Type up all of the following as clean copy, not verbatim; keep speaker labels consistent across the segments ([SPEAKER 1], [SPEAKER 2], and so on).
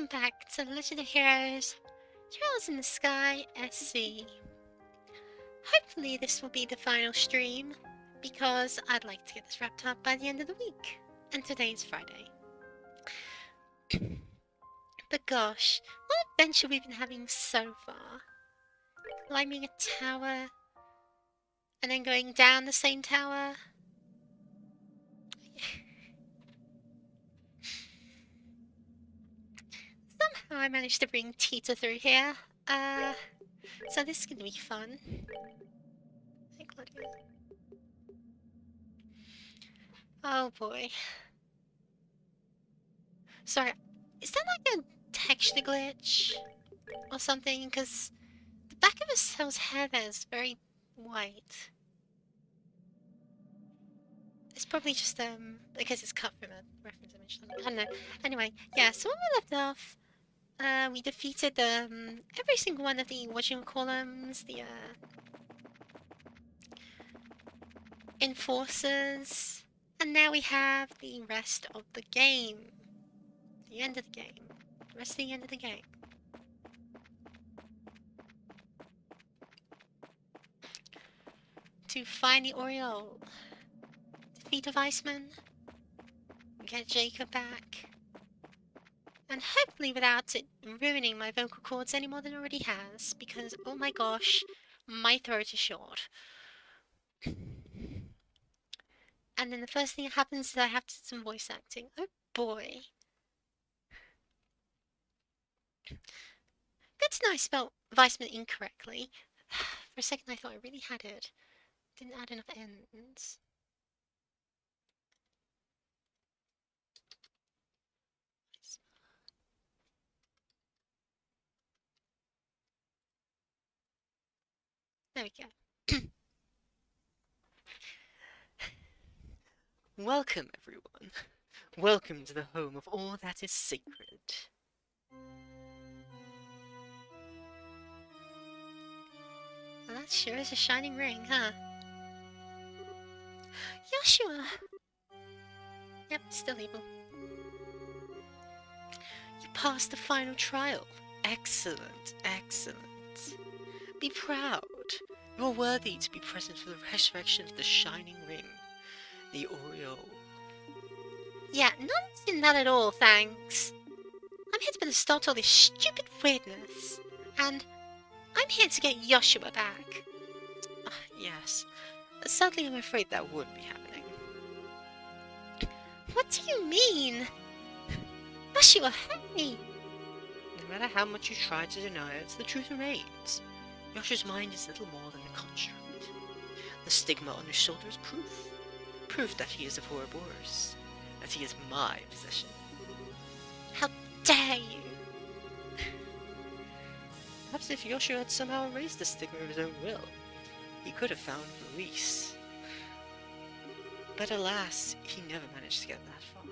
[SPEAKER 1] welcome back to Legend of Heroes, Trails in the Sky SC. Hopefully this will be the final stream, because I'd like to get this wrapped up by the end of the week, and today is Friday. But gosh, what adventure we've been having so far. Climbing a tower, and then going down the same tower. Somehow I managed to bring Tita through here, so this is gonna be fun. Oh boy. Sorry, is that like a texture glitch or something? Because the back of his hair there is very white. It's probably just because it's cut from a reference image. I don't know. Anyway, yeah. So when we left off, we defeated every single one of the the enforcers, and now we have the rest of the game. The end of the game. The rest of the end of the game. To find the Oriole. Defeat a WEISSMANN. Get Jacob back. And hopefully without it ruining my vocal cords any more than it already has, because, oh my gosh, my throat is short. And then the first thing that happens is I have to do some voice acting. Oh boy. Good to know I spelled WEISSMANN incorrectly. For a second I thought I really had it. Didn't add enough ends. There we go. Welcome, everyone. Welcome to the home of all that is sacred. Well, that sure is a shining ring, huh? Joshua! Yep, still evil. You passed the final trial. Excellent, excellent. Be proud. You are worthy to be present for the resurrection of the shining ring, the Oriole. Yeah, not at all, thanks. I'm here to put a stop to all this stupid weirdness, and I'm here to get Joshua back. Yes. Sadly, I'm afraid that would be happening. What do you mean? Joshua, hey! No matter how much you try to deny it, the truth remains. Yoshua's mind is little more than a construct. The stigma on his shoulder is proof. Proof that he is of Ouroboros. That he is my possession. How dare you! Perhaps if Yoshua had somehow erased the stigma of his own will, he could have found release. But alas, he never managed to get that far.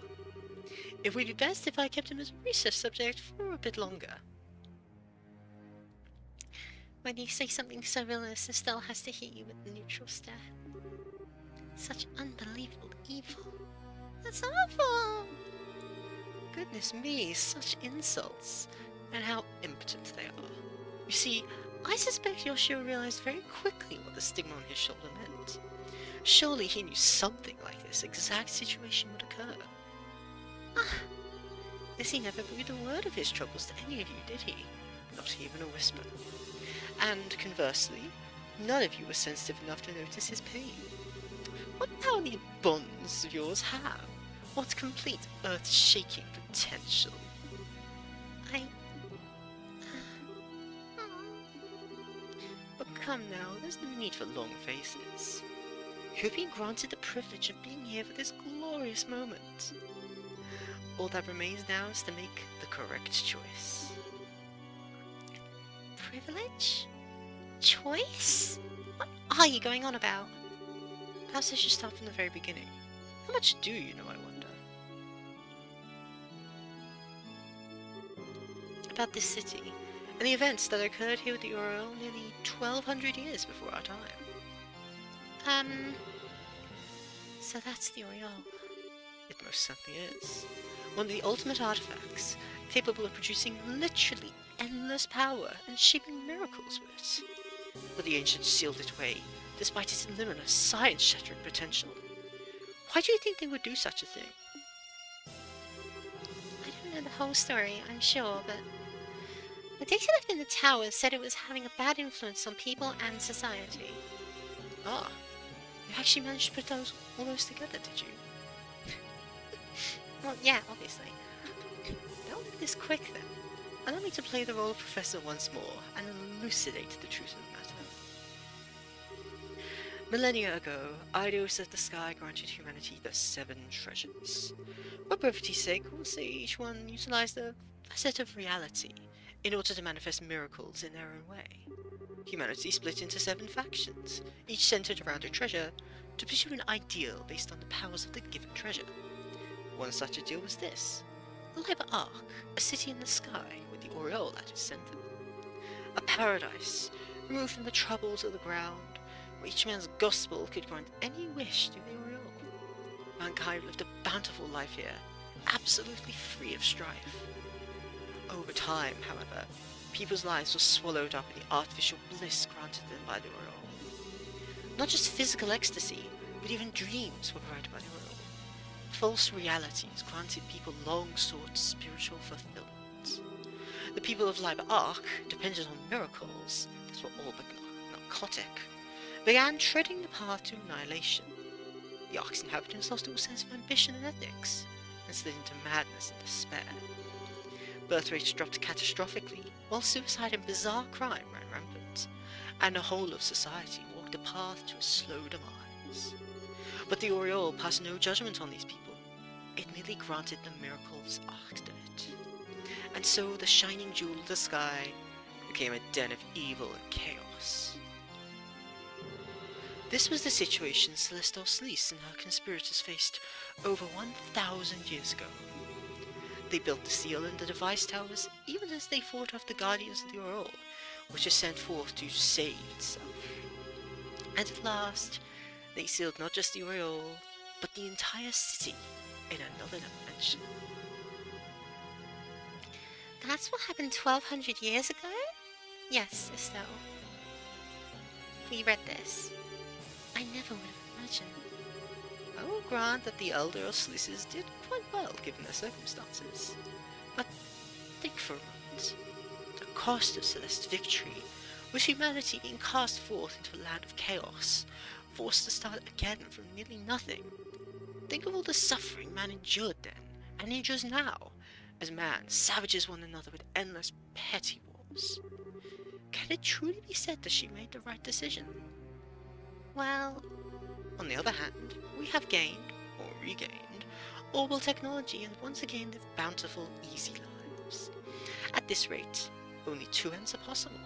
[SPEAKER 1] It would be best if I kept him as a research subject for a bit longer. When you say something so villainous, Estelle has to hit you with a neutral stare. Such unbelievable evil. That's awful! Goodness me, such insults. And how impotent they are. You see, I suspect Yoshua realized very quickly what the stigma on his shoulder meant. Surely he knew something like this exact situation would occur. Yes, he never breathed a word of his troubles to any of you, did he? Not even a whisper. And conversely, none of you were sensitive enough to notice his pain. What power these bonds of yours have? What complete earth-shaking potential? But come now, there's no need for long faces. You've been granted the privilege of being here for this glorious moment. All that remains now is to make the correct choice. Privilege? Choice? What are you going on about? Perhaps I should start from the very beginning. How much do you know, I wonder? About this city, and the events that occurred here with the Oriole nearly 1200 years before our time. So that's the Oriole. It most certainly is. One of the ultimate artifacts, capable of producing literally endless power and shaping miracles with it. But the ancients sealed it away, despite its limitless, science-shattering potential. Why do you think they would do such a thing?
[SPEAKER 2] I don't know the whole story, I'm sure, but the data left in the tower said it was having a bad influence on people and society.
[SPEAKER 1] Ah, you actually managed to put all those together, did you?
[SPEAKER 2] Well, yeah, obviously.
[SPEAKER 1] Don't be this quick then. Allow me to play the role of Professor once more and elucidate the truth of the matter. Millennia ago, Eidos of the Sky granted humanity the 7 treasures. For brevity's sake, we'll say each one utilized a facet of reality in order to manifest miracles in their own way. Humanity split into 7 factions, each centered around a treasure, to pursue an ideal based on the powers of the given treasure. One such ideal was this: the Liber Arc, a city in the sky with the aureole at its center. A paradise, removed from the troubles of the ground, where each man's gospel could grant any wish through the aureole. Mankind lived a bountiful life here, absolutely free of strife. Over time, however, people's lives were swallowed up in the artificial bliss granted them by the aureole. Not just physical ecstasy, but even dreams were provided by the aureole. False realities granted people long-sought spiritual fulfillment. The people of Liber Arc, dependent on miracles that were all but narcotic, began treading the path to annihilation. The Ark's inhabitants lost all sense of ambition and ethics, and slid into madness and despair. Birth rates dropped catastrophically, while suicide and bizarre crime ran rampant, and the whole of society walked a path to a slow demise. But the aureole passed no judgment on these people. It merely granted them miracles after it. And so the shining jewel of the sky became a den of evil and chaos. This was the situation Celestial Sleece and her conspirators faced over 1,000 years ago. They built the seal and the device towers even as they fought off the guardians of the aureole, which was sent forth to save itself. And at last, they sealed not just the aureole, but the entire city in another dimension.
[SPEAKER 2] That's what happened 1,200 years ago? Yes, Estelle. We read this. I never would have imagined.
[SPEAKER 1] I will grant that the elder Sleeces did quite well given their circumstances. But think for a moment. The cost of Celeste's victory was humanity being cast forth into a land of chaos, forced to start again from nearly nothing. Think of all the suffering man endured then, and endures now, as man savages one another with endless petty wars. Can it truly be said that she made the right decision?
[SPEAKER 2] Well,
[SPEAKER 1] on the other hand, we have gained, or regained, orbital technology and once again live bountiful, easy lives. At this rate, only 2 ends are possible.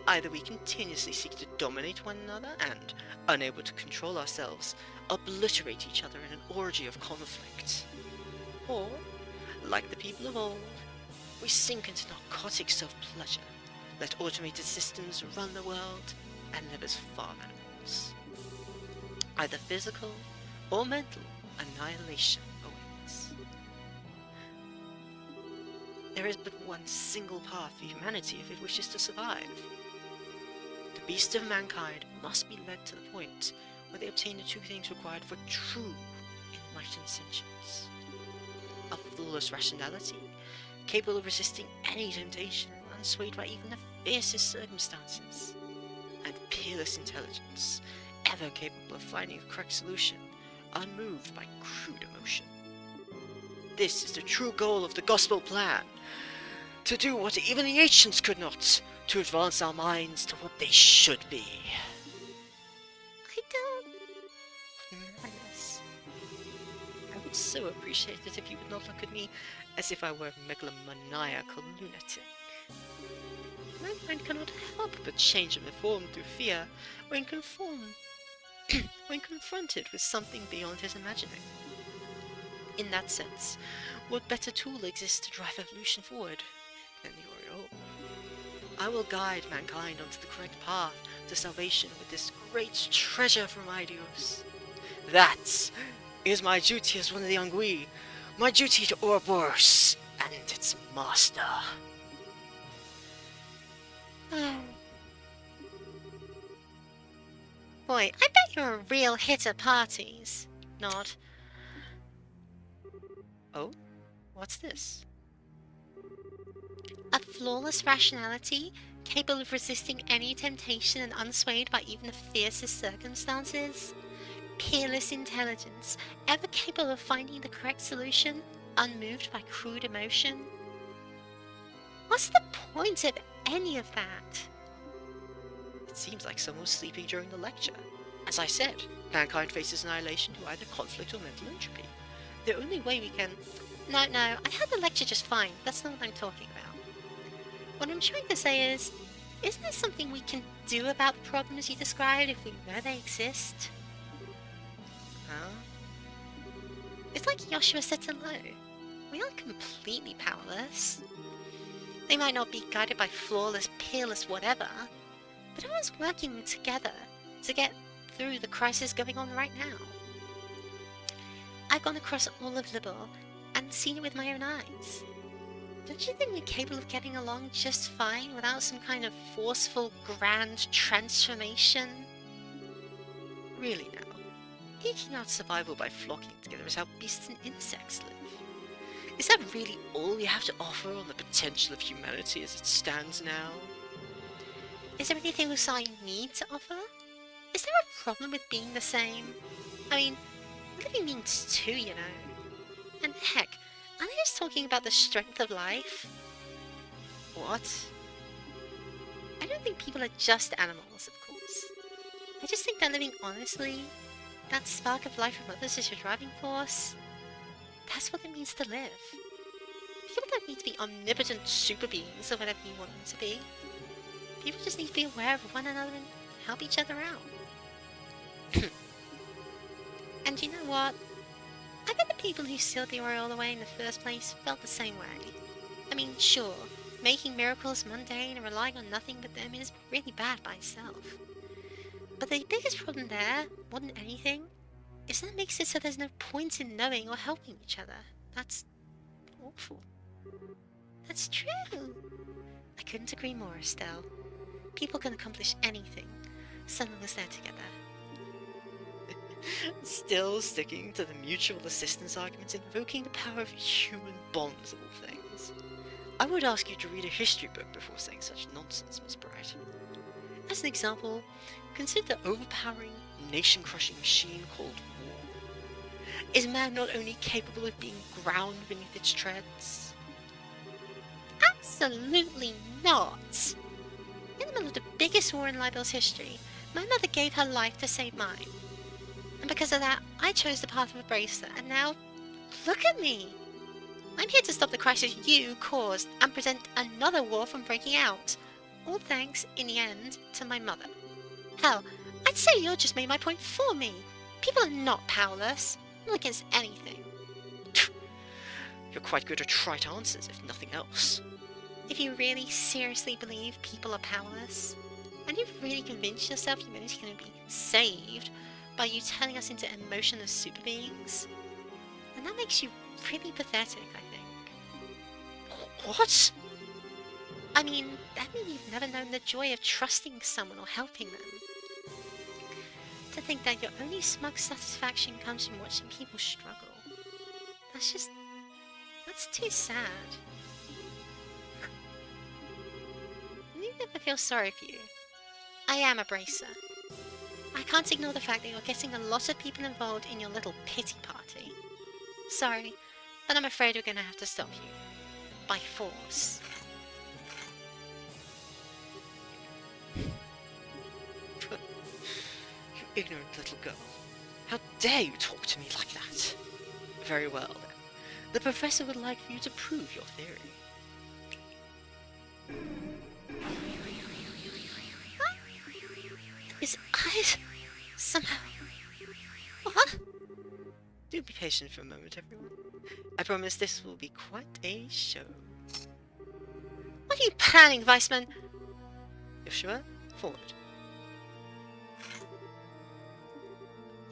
[SPEAKER 1] Either we continuously seek to dominate one another and, unable to control ourselves, obliterate each other in an orgy of conflict. Or, like the people of old, we sink into narcotic self-pleasure, let automated systems run the world, and live as farm animals. Either physical or mental annihilation awaits. There is but one single path for humanity if it wishes to survive. The beasts of mankind must be led to the point where they obtain the 2 things required for true enlightened sentience: a flawless rationality, capable of resisting any temptation, unswayed by even the fiercest circumstances, and peerless intelligence, ever capable of finding the correct solution, unmoved by crude emotion. This is the true goal of the gospel plan: to do what even the ancients could not, to advance our minds to what they should be.
[SPEAKER 2] I don't... Madness.
[SPEAKER 1] I would so appreciate it if you would not look at me as if I were a megalomaniacal lunatic. My mind cannot help but change and form through fear when confronted with something beyond his imagining. In that sense, what better tool exists to drive evolution forward than the aureole? I will guide mankind onto the correct path to salvation with this great treasure from Eidos. That It is my duty as one of the Ungui, my duty to Ouroboros and its master.
[SPEAKER 2] Oh. Boy, I bet you're a real hit at parties. Not.
[SPEAKER 1] Oh? What's this?
[SPEAKER 2] A flawless rationality, capable of resisting any temptation and unswayed by even the fiercest circumstances. Peerless intelligence, ever capable of finding the correct solution, unmoved by crude emotion. What's the point of any of that?
[SPEAKER 1] It seems like someone was sleeping during the lecture. As I said, mankind faces annihilation to either conflict or mental entropy. The only way we can...
[SPEAKER 2] No, I heard the lecture just fine. That's not what I'm talking about. What I'm trying to say is, isn't there something we can do about the problems you described if we know they exist?
[SPEAKER 1] Huh?
[SPEAKER 2] It's like Joshua said to Lo. We aren't completely powerless. They might not be guided by flawless, peerless whatever, but everyone's working together to get through the crisis going on right now. I've gone across all of Libel and seen it with my own eyes. Don't you think we're capable of getting along just fine without some kind of forceful, grand transformation?
[SPEAKER 1] Really now? Eking out survival by flocking together is how beasts and insects live. Is that really all we have to offer on the potential of humanity as it stands now?
[SPEAKER 2] Is there anything Usai need to offer? Is there a problem with being the same? I mean, living means two, you know. And heck, aren't they just talking about the strength of life?
[SPEAKER 1] What?
[SPEAKER 2] I don't think people are just animals, of course. I just think that living honestly, that spark of life from others is your driving force. That's what it means to live. People don't need to be omnipotent super beings or whatever you want them to be. People just need to be aware of one another and help each other out. And you know what? I bet the people who sealed the Oriole away in the first place felt the same way. I mean, sure, making miracles mundane and relying on nothing but them is really bad by itself. But the biggest problem there, more than anything, is that it makes it so there's no point in knowing or helping each other. That's awful. That's true. I couldn't agree more, Estelle. People can accomplish anything, so long as they're together.
[SPEAKER 1] Still sticking to the mutual assistance arguments, invoking the power of human bonds of all things. I would ask you to read a history book before saying such nonsense, Miss Bright. As an example, consider the overpowering, nation-crushing machine called war. Is man not only capable of being ground beneath its treads?
[SPEAKER 2] Absolutely not! In the middle of the biggest war in Libel's history, my mother gave her life to save mine. And because of that, I chose the path of a bracer, and now, look at me! I'm here to stop the crisis you caused and prevent another war from breaking out. All thanks, in the end, to my mother. Hell, I'd say you just made my point for me. People are not powerless, not against anything.
[SPEAKER 1] You're quite good at trite answers, if nothing else.
[SPEAKER 2] If you really seriously believe people are powerless, and you've really convinced yourself humanity's going to be saved by you turning us into emotionless super beings, then that makes you pretty pathetic, I think.
[SPEAKER 1] What?
[SPEAKER 2] I mean, that means you've never known the joy of trusting someone or helping them. To think that your only smug satisfaction comes from watching people struggle. That's too sad. Even if I feel sorry for you, I am a bracer. I can't ignore the fact that you're getting a lot of people involved in your little pity party. Sorry, but I'm afraid we're going to have to stop you. By force.
[SPEAKER 1] You ignorant little girl. How dare you talk to me like that? Very well, then. The professor would like for you to prove your theory.
[SPEAKER 2] His eyes somehow... What?
[SPEAKER 1] Do be patient for a moment, everyone. I promise this will be quite a show.
[SPEAKER 2] What are you planning, WEISSMANN?
[SPEAKER 1] Joshua, forward.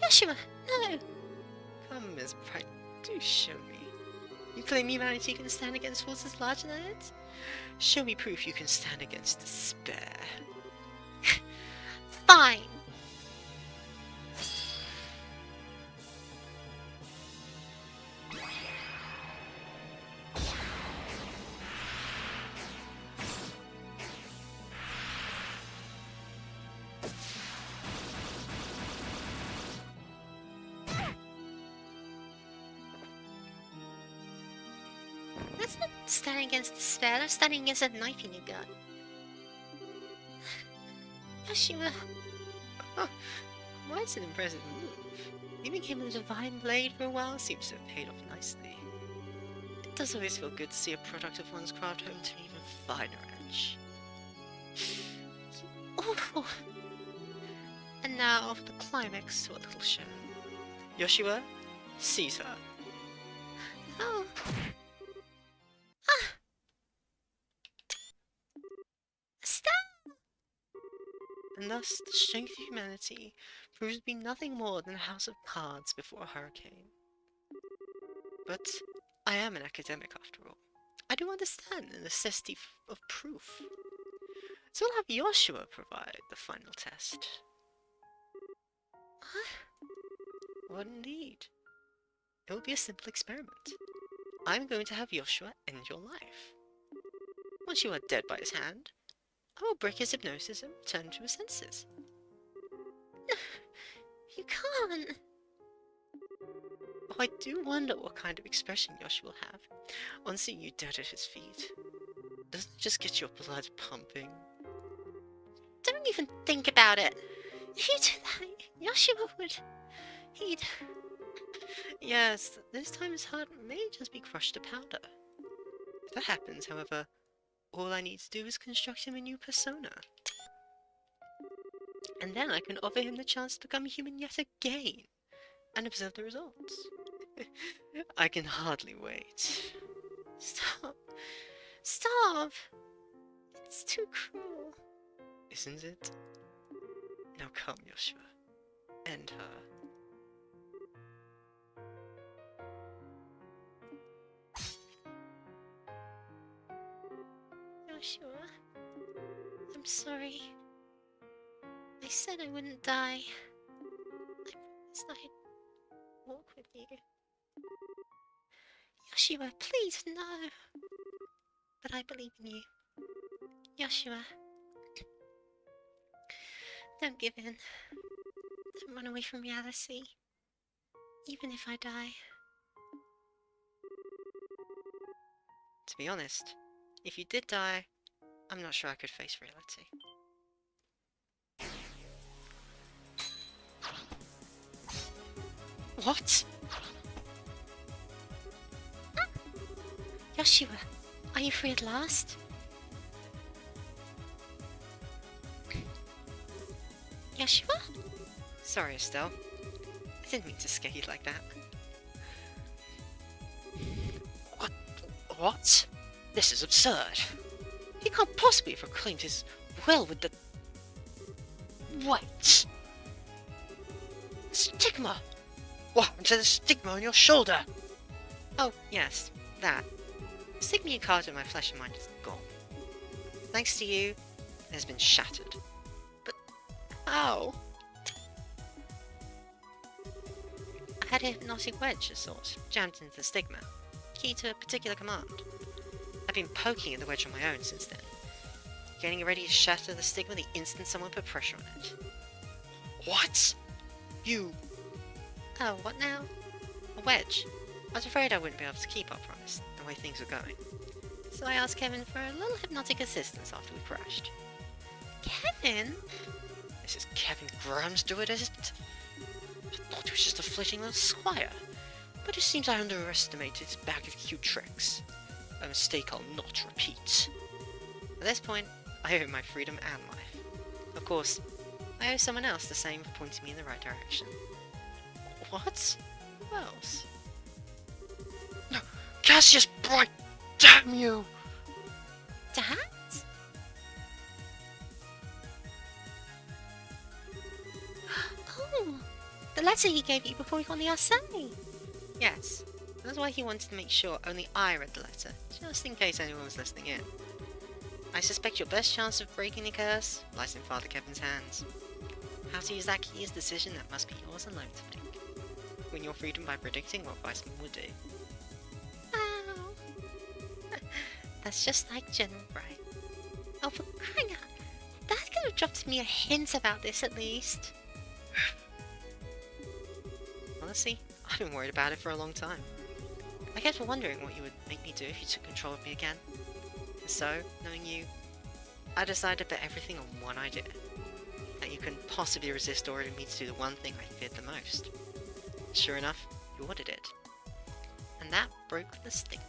[SPEAKER 2] Joshua, no!
[SPEAKER 1] Come Come, Miss Bright, do show me. You claim humanity can stand against forces larger than it? Show me proof you can stand against despair.
[SPEAKER 2] Fine. That's not standing against despair, that's standing against a knife in your gut. Yoshua,
[SPEAKER 1] Quite an impressive move. Leaving him with a divine blade for a while seems to have paid off nicely. It does always feel good to see a product of one's craft home to an even finer edge.
[SPEAKER 2] awful.
[SPEAKER 1] And now for the climax to a little show. Yoshua, seize her.
[SPEAKER 2] Oh. Stop!
[SPEAKER 1] And thus the strength of humanity proves to be nothing more than a house of cards before a hurricane. But I am an academic after all. I do understand the necessity of proof. So I'll have Joshua provide the final test. What indeed? It will be a simple experiment. I'm going to have Joshua end your life. Once you are dead by his hand, I will break his hypnosis and return to his senses.
[SPEAKER 2] You can't.
[SPEAKER 1] Oh, I do wonder what kind of expression Joshua will have on seeing you dead at his feet. Doesn't it just get your blood pumping?
[SPEAKER 2] Don't even think about it. If you do that, Joshua would... He'd...
[SPEAKER 1] Yes, this time his heart may just be crushed to powder. If that happens, however, all I need to do is construct him a new persona. And then I can offer him the chance to become human yet again, and observe the results. I can hardly wait.
[SPEAKER 2] Stop. Stop. It's too cruel.
[SPEAKER 1] Isn't it? Now come, Joshua. End her.
[SPEAKER 2] Joshua, I'm sorry. I said I wouldn't die. I promised I'd walk with you. Joshua, please, no. But I believe in you. Joshua. Don't give in. Don't run away from reality. Even if I die.
[SPEAKER 1] To be honest, if you did die, I'm not sure I could face reality. What?
[SPEAKER 2] Joshua, are you free at last? Joshua?
[SPEAKER 1] Sorry, Estelle. I didn't mean to scare you like that. What? This is absurd. He can't possibly have proclaimed his will with the... Wait! Stigma! What happened to the stigma on your shoulder? Oh, yes, that. The stigma you carved in my flesh and mind is gone. Thanks to you, it has been shattered. But how? I had a hypnotic wedge of sorts jammed into the stigma, key to a particular command. I've been poking at the wedge on my own since then, getting ready to shatter the stigma the instant someone put pressure on it. What? You...
[SPEAKER 2] Oh, what now?
[SPEAKER 1] A wedge. I was afraid I wouldn't be able to keep our promise, the way things were going. So I asked Kevin for a little hypnotic assistance after we crashed.
[SPEAKER 2] Kevin?
[SPEAKER 1] This is Kevin Graham's do it, is it? I thought he was just a flitting little squire, but it seems I underestimated his bag of cute tricks. A mistake I'll not repeat. At this point, I owe him my freedom and life. Of course, I owe someone else the same for pointing me in the right direction. What? Who else? No! Cassius Bright! Damn you!
[SPEAKER 2] Dad? Oh! The letter he gave you before he got the assay!
[SPEAKER 1] Yes, that's why he wanted to make sure only I read the letter, just in case anyone was listening in. I suspect your best chance of breaking the curse lies in Father Kevin's hands. How to use that key is a decision that must be yours alone to make. Win your freedom by predicting what WEISSMANN would do.
[SPEAKER 2] Wow. That's just like General Bright. Oh, for crying out. Dad could have dropped me a hint about this at least.
[SPEAKER 1] Honestly, I've been worried about it for a long time. I kept wondering what you would make me do if you took control of me again. And so, knowing you, I decided to bet everything on one idea. That you couldn't possibly resist ordering me to do the one thing I feared the most. Sure enough, you ordered it. And that broke the stigma.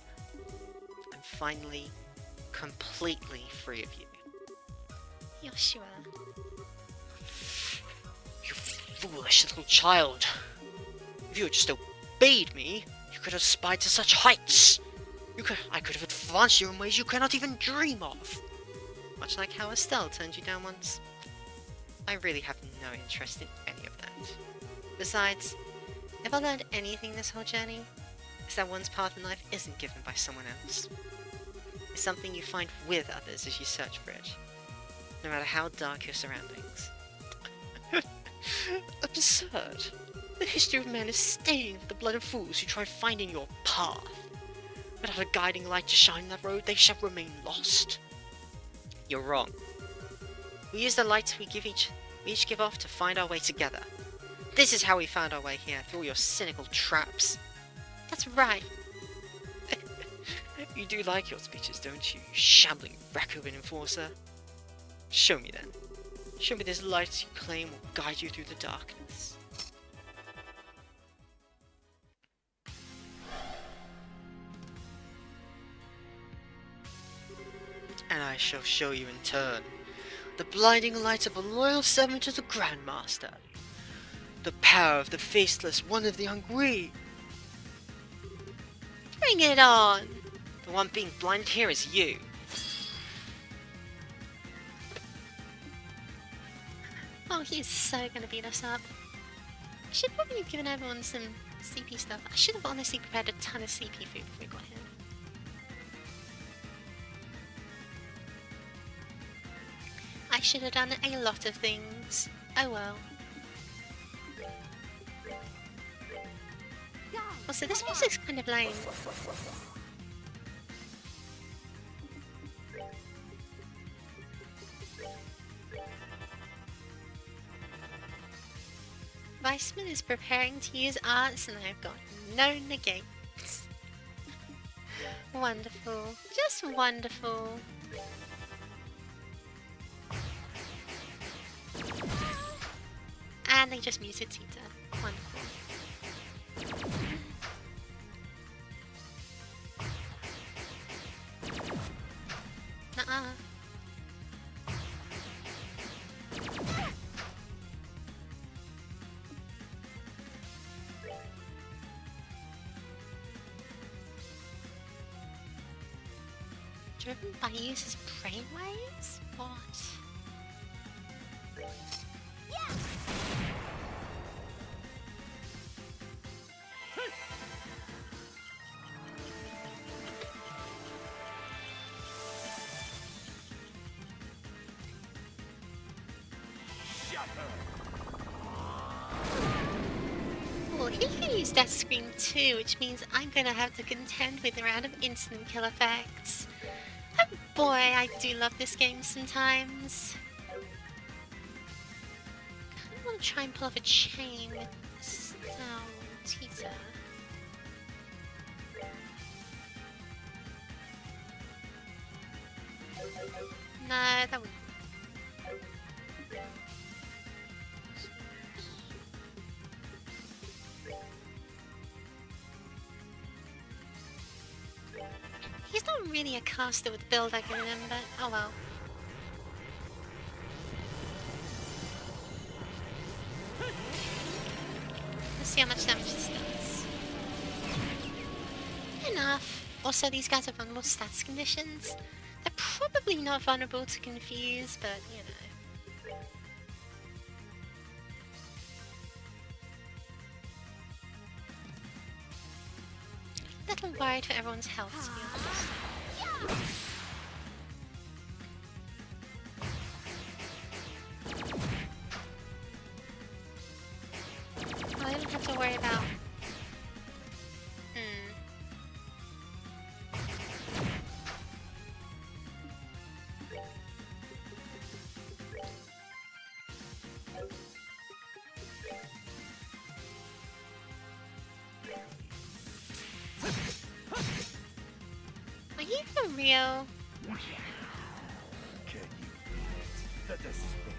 [SPEAKER 1] I'm finally, completely free of you.
[SPEAKER 2] You're sure?
[SPEAKER 1] You foolish little child! If you had just obeyed me, you could have aspired to such heights! I could have advanced you in ways you cannot even dream of! Much like how Estelle turned you down once. I really have no interest in any of that. Besides, if I learned anything this whole journey, it's that one's path in life isn't given by someone else. It's something you find with others as you search for it, no matter how dark your surroundings. Absurd! The history of man is stained with the blood of fools who try finding your path. Without a guiding light to shine that road, they shall remain lost. You're wrong. We use the lights we each give off to find our way together. This is how we found our way here, through all your cynical traps.
[SPEAKER 2] That's right.
[SPEAKER 1] You do like your speeches, don't you, you shambling wreck of an enforcer? Show me then. Show me this light you claim will guide you through the darkness. And I shall show you in turn the blinding light of a loyal servant to the Grandmaster. The power of the faceless, one of the hungry.
[SPEAKER 2] Bring it on!
[SPEAKER 1] The one being blinded here is you.
[SPEAKER 2] Oh, he's so gonna beat us up. I should probably have given everyone some CP stuff. I should have honestly prepared a ton of CP food before we got here. I should have done a lot of things. Oh well. Also, this music's kind of lame. WEISSMANN is preparing to use arts and I've got no negates. Wonderful. Just wonderful. And they just muted Tita. Wonderful. Nuh-uh. Driven by users' brainwaves? What? Well, he can use that scream too, which means I'm gonna have to contend with a round of instant kill effects. Oh boy, I do love this game sometimes. I want to try and pull off a chain with Estelle and Tita. No, that would. He's not really a caster with the build I can remember. Oh well. Let's see how much damage this does. Enough. Also, these guys are vulnerable to stats conditions. They're probably not vulnerable to confuse, but you know. little worried for everyone's health, to be honest. I don't have to worry about... Are you for real?
[SPEAKER 3] Can you feel it? The despair.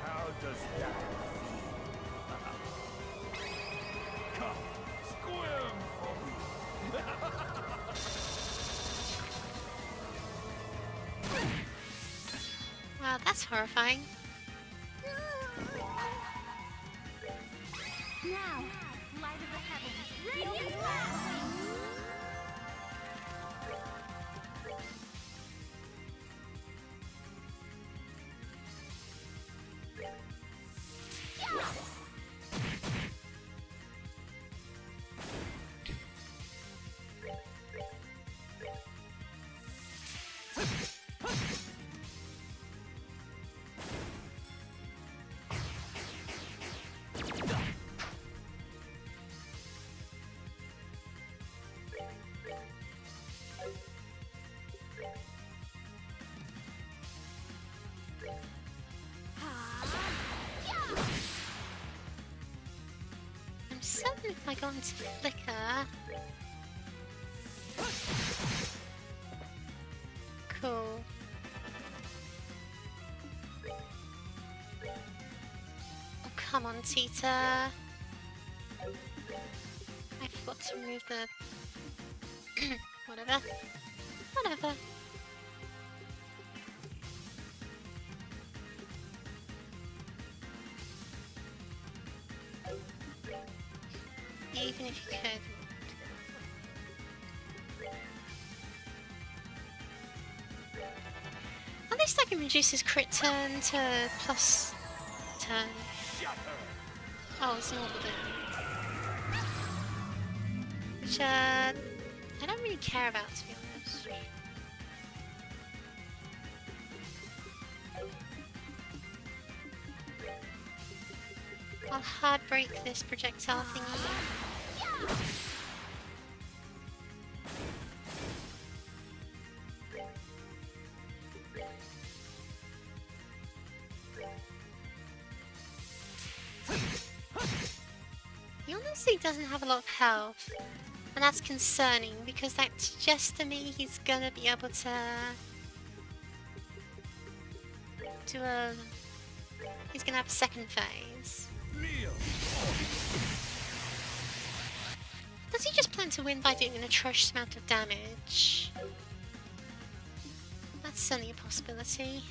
[SPEAKER 3] How does that feel? Come, squirm for me.
[SPEAKER 2] Wow, that's horrifying.
[SPEAKER 4] Now, light of the heavens, feel these fires.
[SPEAKER 2] I'm certain if I go into Flicker... Cool. Oh, come on, Tita. I forgot to remove the... Whatever. Whatever. Even if you could. At least I can reduce his crit turn to plus turn. Oh, it's normal then. Which, I don't really care about, to be honest. I'll hard break this projectile thingy. He honestly doesn't have a lot of health, and that's concerning because that suggests to me he's gonna be able to do a... He's gonna have a second phase. Does he just plan to win by doing an atrocious amount of damage? That's certainly a possibility.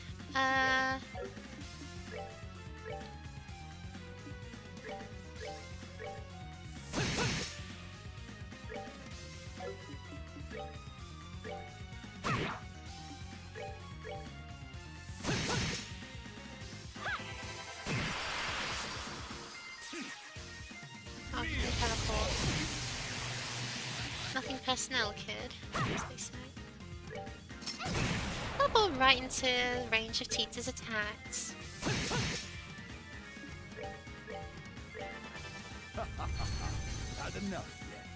[SPEAKER 2] Okay, teleport. Nothing personnel, kid, as they say. Teleport right into range of Tita's attacks.
[SPEAKER 3] Not enough yet.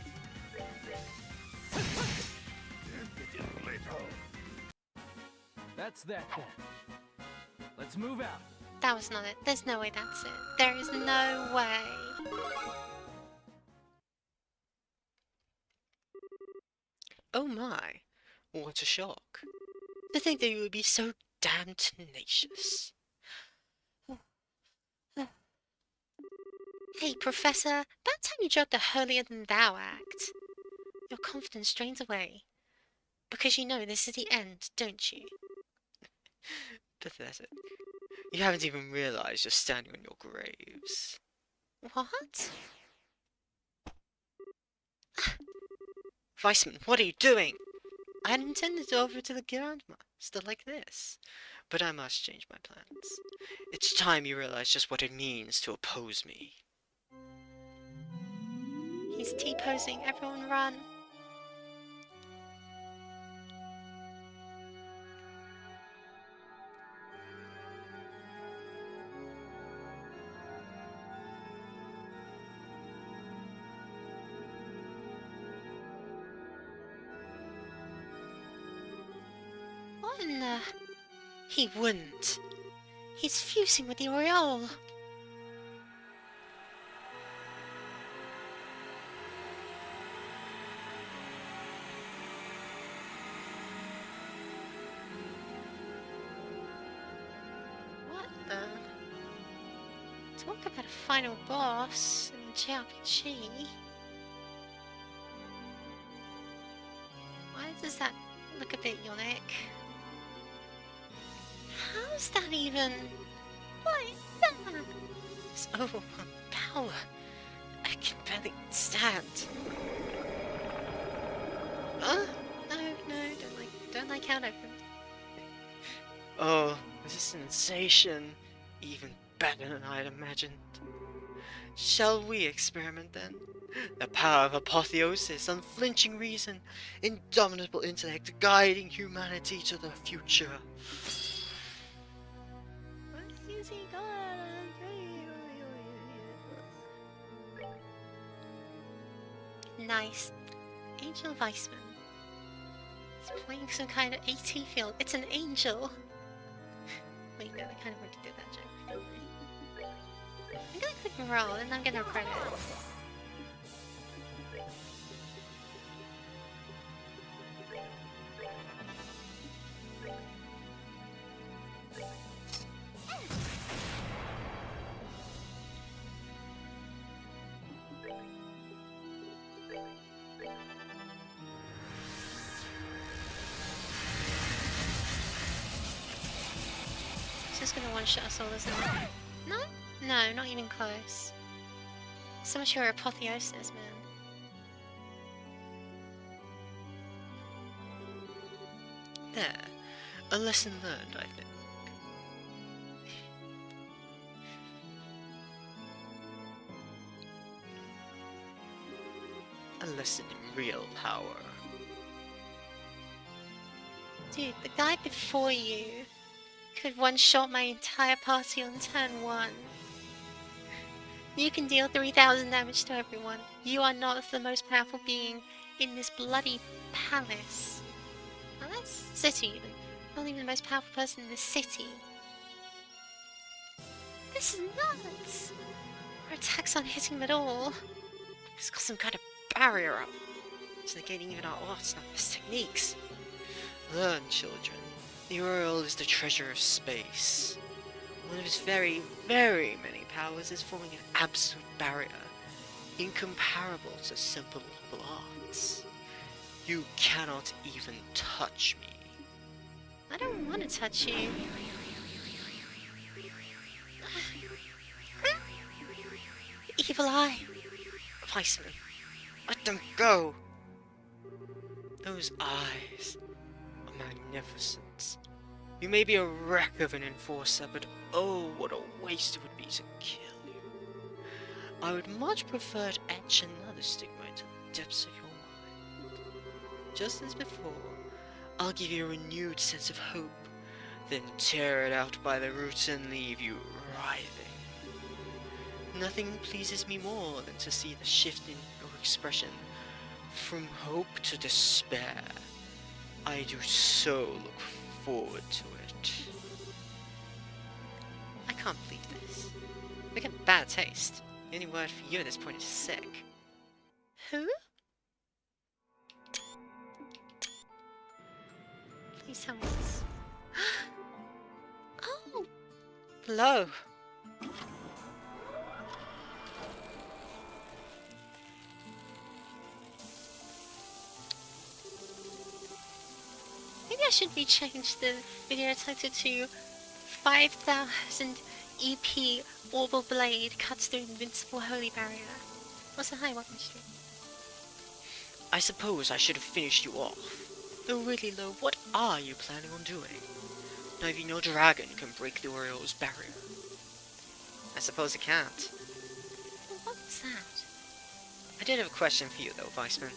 [SPEAKER 5] That's that then. Let's move out.
[SPEAKER 2] That was not it. There's no way that's it. There is no way.
[SPEAKER 1] Oh my, what a shock. To think that you would be so damn tenacious.
[SPEAKER 2] Hey, Professor, about time you dropped the holier-than-thou act. Your confidence drains away. Because you know this is the end, don't you?
[SPEAKER 1] Pathetic. You haven't even realized you're standing on your graves.
[SPEAKER 2] What?
[SPEAKER 1] WEISSMANN, what are you doing? I had intended to offer to the Grandmaster like this, but I must change my plans. It's time you realize just what it means to oppose me.
[SPEAKER 2] He's T-posing. Everyone run. What in the... He wouldn't. He's fusing with the Oriole. What the... Talk about a final boss in the JRPG. Why does that look a bit unique? How's that even... What is that? It's overwhelming power. I can barely stand. No, don't like how that...
[SPEAKER 1] Oh, this is sensation. Even better than I'd imagined. Shall we experiment then? The power of apotheosis, unflinching reason, indomitable intellect guiding humanity to the future.
[SPEAKER 2] Nice. Angel Weissman. He's playing some kind of AT field. It's an angel. Wait, no, I kind of already did that joke, don't I? I'm gonna click and roll, and I'm gonna credit. It's just gonna one-shot us all, isn't it? No? No, not even close. So much for apotheosis, man.
[SPEAKER 1] There. A lesson learned, I think. A lesson in real power.
[SPEAKER 2] Dude, the guy before you could one-shot my entire party on turn 1. You can deal 3,000 damage to everyone. You are not the most powerful being in this bloody palace. Well, that's city even. Not even the most powerful person in the city. This is nuts! Our attacks aren't hitting him at all.
[SPEAKER 1] He's got some kind of barrier up. It's negating even our arts and his techniques. Learn, children. The Oriole is the treasure of space. One of his very, very many powers is forming an absolute barrier, incomparable to simple noble arts. You cannot even touch me.
[SPEAKER 2] I don't want to touch you. Evil eye.
[SPEAKER 1] Weissman, let them go! Those eyes are magnificent. You may be a wreck of an enforcer, but oh, what a waste it would be to kill you. I would much prefer to etch another stigma into the depths of your mind. Just as before, I'll give you a renewed sense of hope, then tear it out by the roots and leave you writhing. Nothing pleases me more than to see the shift in your expression from hope to despair. I do so look forward to it. I can't believe this. We got bad taste. The only word for you at this point is sick.
[SPEAKER 2] Who? Please tell me this. Oh!
[SPEAKER 1] Hello.
[SPEAKER 2] Maybe I should rechange the video title to 5000 EP Orbital Blade cuts through invincible holy barrier. What's the high weapon stream?
[SPEAKER 1] I suppose I should have finished you off. Though really, though, what are you planning on doing? Now if you know dragon can break the Oriole's barrier. I suppose it can't.
[SPEAKER 2] Well, what was that?
[SPEAKER 1] I did have a question for you, though, Weissman.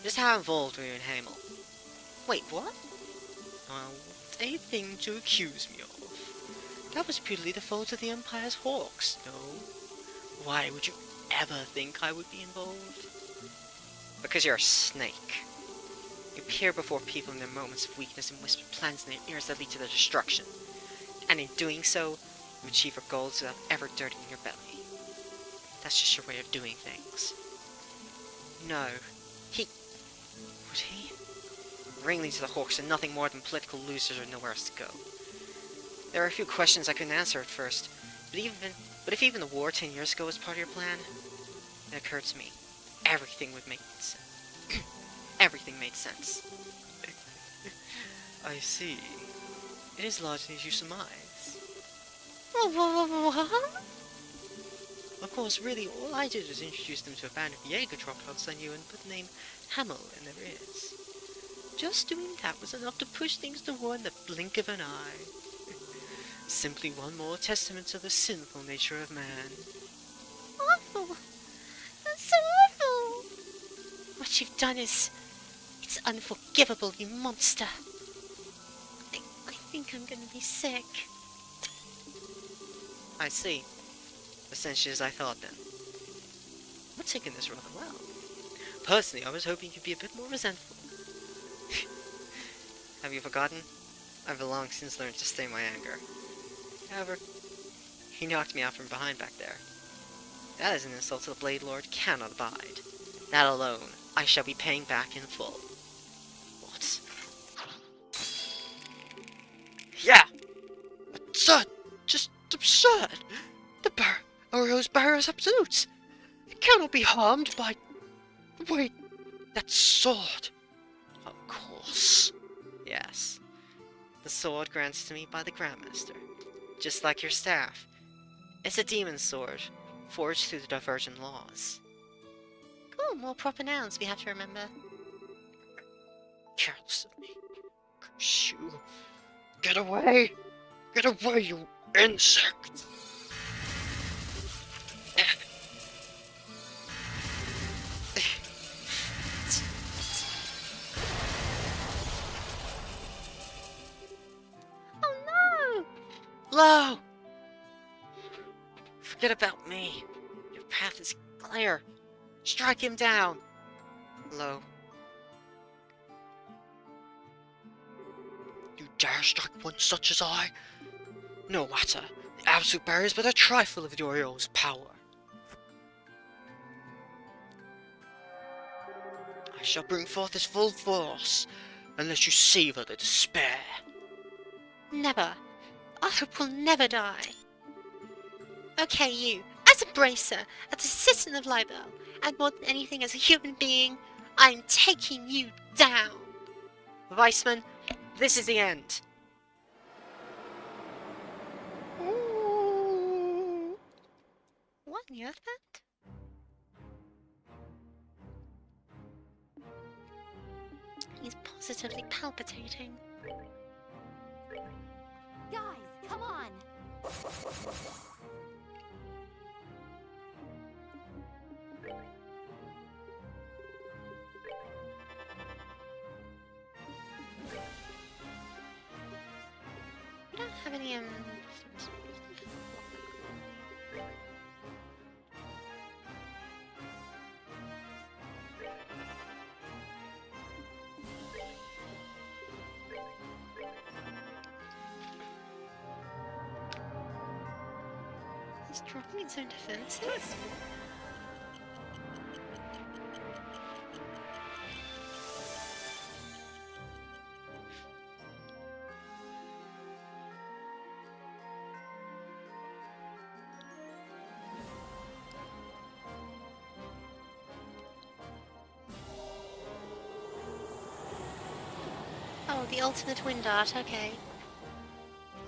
[SPEAKER 1] Just how involved were you in Hamel?
[SPEAKER 2] Wait, what?
[SPEAKER 1] Well, anything to accuse me of. That was purely the fault of the Empire's hawks, no? Why would you ever think I would be involved? Because you're a snake. You appear before people in their moments of weakness and whisper plans in their ears that lead to their destruction. And in doing so, you achieve your goals without ever dirtying your belly. That's just your way of doing things. No. Would he? Ringleaders of the Hawks are nothing more than political losers with nowhere else to go. There are a few questions I couldn't answer at first, but if even the war 10 years ago was part of your plan, it occurred to me. Everything would make sense. Everything made sense. I see. It is largely as you surmise.
[SPEAKER 2] What?
[SPEAKER 1] Of course, really, all I did was introduce them to a band of Jaeger dropouts I knew and put the name Hamel in their ears. Just doing that was enough to push things to war in the blink of an eye. Simply one more testament to the sinful nature of man.
[SPEAKER 2] Awful. That's so awful. What you've done is... it's unforgivable, you monster. I think I'm gonna be sick.
[SPEAKER 1] I see. Essentially as I thought then. We're taking this rather well. Personally, I was hoping you'd be a bit more resentful. Have you forgotten? I've long since learned to stay my anger. However, he knocked me out from behind back there. That is an insult the Blade Lord cannot abide. That alone, I shall be paying back in full. What? Yeah! Absurd! Just absurd! Orio's barrier is absolute! It cannot be harmed by... Wait, that sword! Of course. Yes. The sword granted to me by the Grandmaster. Just like your staff. It's a demon sword, forged through the Divergent laws.
[SPEAKER 2] Cool, more proper nouns we have to remember.
[SPEAKER 1] Careless of me. Curse you. Get away! Get away, you insect!
[SPEAKER 2] Oh no!
[SPEAKER 1] Lo! Forget about me. Your path is clear. Strike him down. Lo. You dare strike one such as I? No matter. The absolute barrier is but a trifle of Orio's power. I shall bring forth his full force, unless you savor the despair.
[SPEAKER 2] Never. Our hope will never die. Okay, you. As a bracer, as a citizen of Libel, and more than anything as a human being, I'm taking you down.
[SPEAKER 1] Weissman, this is the end.
[SPEAKER 2] Ooh. What on earth, that? He's positively palpitating.
[SPEAKER 4] Guys, come on!
[SPEAKER 2] We don't have any, He's dropping its own defenses? Oh, the ultimate wind dart, okay.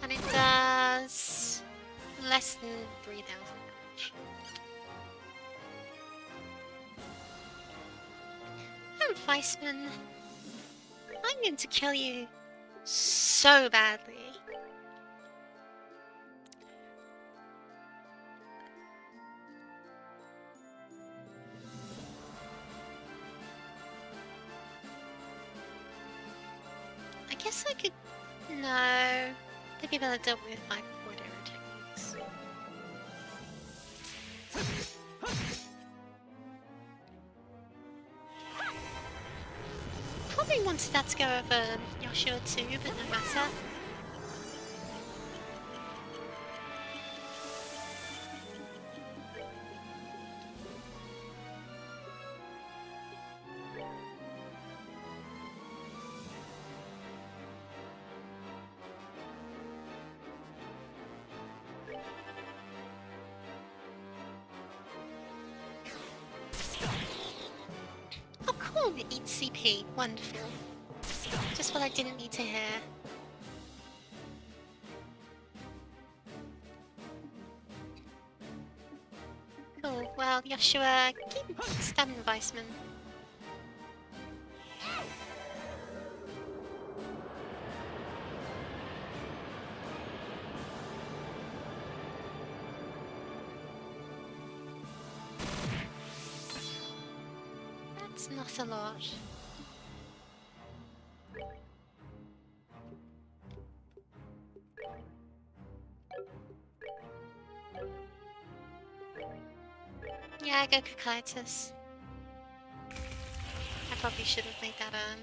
[SPEAKER 2] And it does less than 3,000 damage. Oh, Weissman. I'm going to kill you so badly. guess I could... No. They'd be better dealt with my forward arrow techniques. Probably wanted that to go over Yoshua too, but no matter. Oh cool, it eats CP. Wonderful. Just what I didn't need to hear. Cool, well, Joshua, keep stabbing Weissman. That's not a lot. Yeah, go Kakaitis. I probably should have made that out.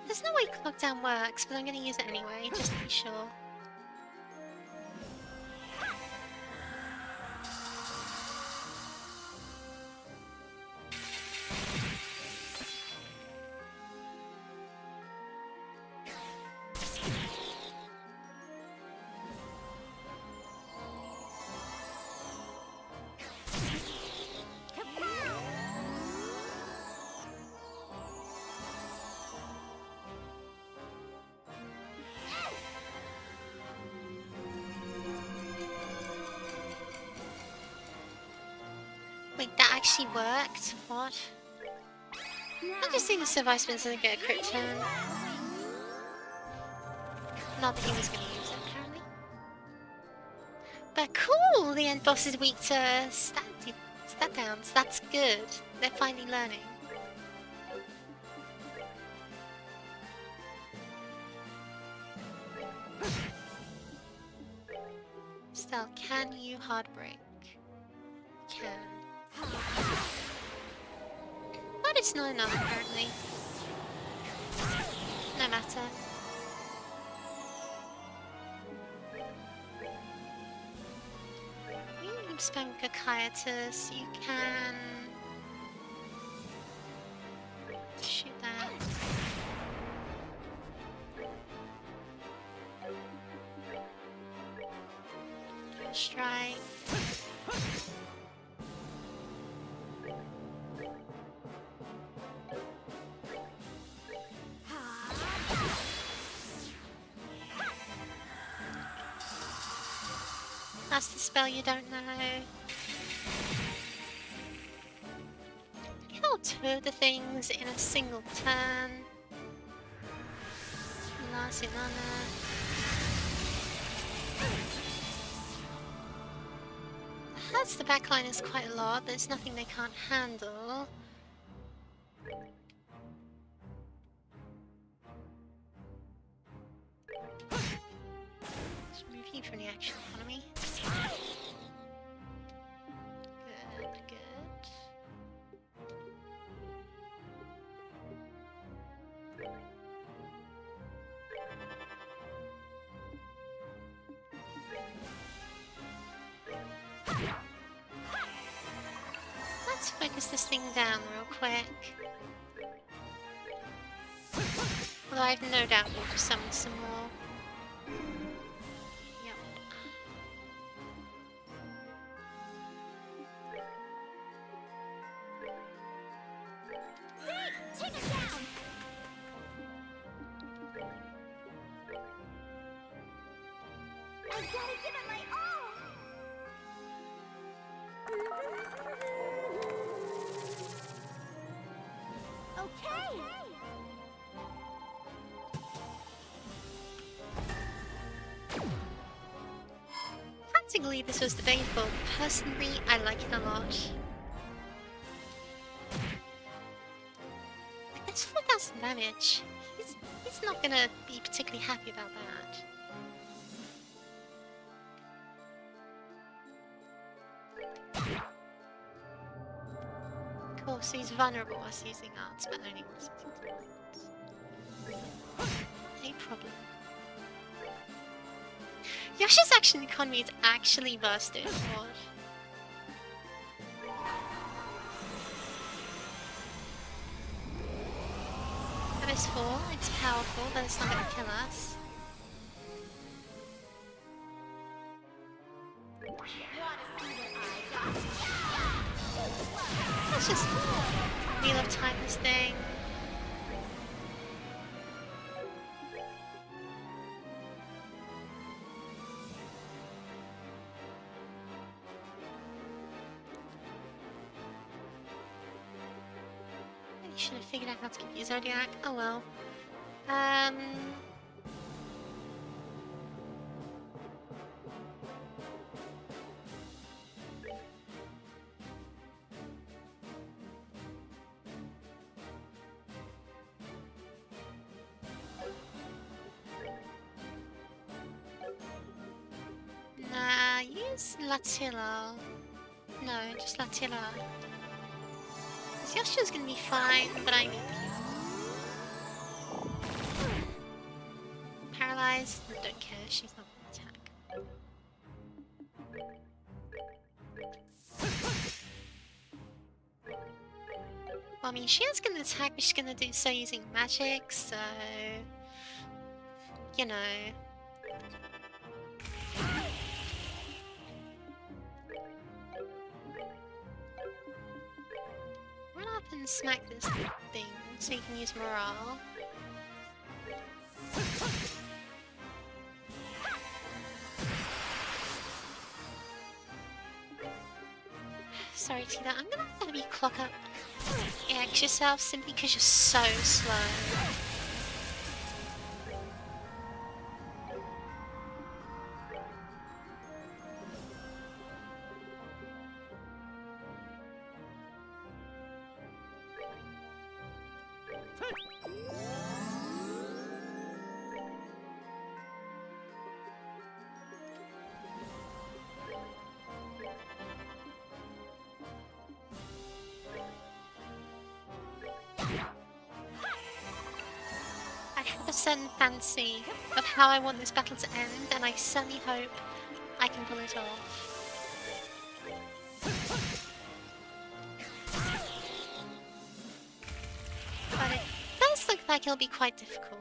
[SPEAKER 2] There's no way Clockdown works, but I'm gonna use it anyway, just to be sure. Wait, that actually worked? What? I just think the Surviceman doesn't get a crit turn. Not that he was going to use it, apparently. But cool! The end boss is weak to stat downs. That's good. They're finally learning. Still, can you hard break? Can. But it's not enough, apparently. No matter. You can spam Kakaitis, you can... shoot that. Strike. That's the spell you don't know. Kill two of the things in a single turn. Lasilana. Hurts the backliners quite a lot. There's nothing they can't handle. Just remove you from the action economy. Good, good. Let's focus this thing down real quick. Although I have no doubt we'll just summon some more. Yep.
[SPEAKER 4] Take it down! Gotta give it my all! Okay!
[SPEAKER 2] Practically, this was debatable. Personally, I like it a lot. Like, that's 4,000 damage. He's not gonna be particularly happy about that. Cool, so he's vulnerable whilst using arts, but only whilst using arts. No problem. Yoshi's action economy is actually busted. What? Abyss 4, it's powerful, but it's not gonna kill us. Let's just Wheel of Time this thing. I should have figured out how to use Zodiac. Oh well. Nah, use Latilla. No, just Latilla. Yoshi's gonna be fine, but I need paralyzed. Don't care, she's not gonna attack. Well, I mean, she is gonna attack, but she's gonna do so using magic, so you know. Run up and smack this thing so you can use morale. Sorry, Tina, I'm gonna have you clock up EX yourself simply because you're so slow. A certain fancy of how I want this battle to end, and I certainly hope I can pull it off. But it does look like it'll be quite difficult.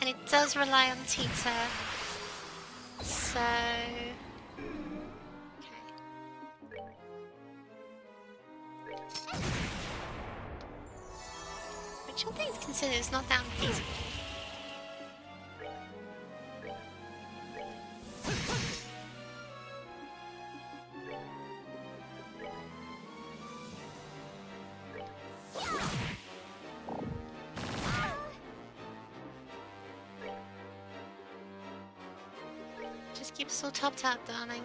[SPEAKER 2] And it does rely on Tita. So... okay. Which all things considered is not that unfeasible. Just keep us all topped up, darling.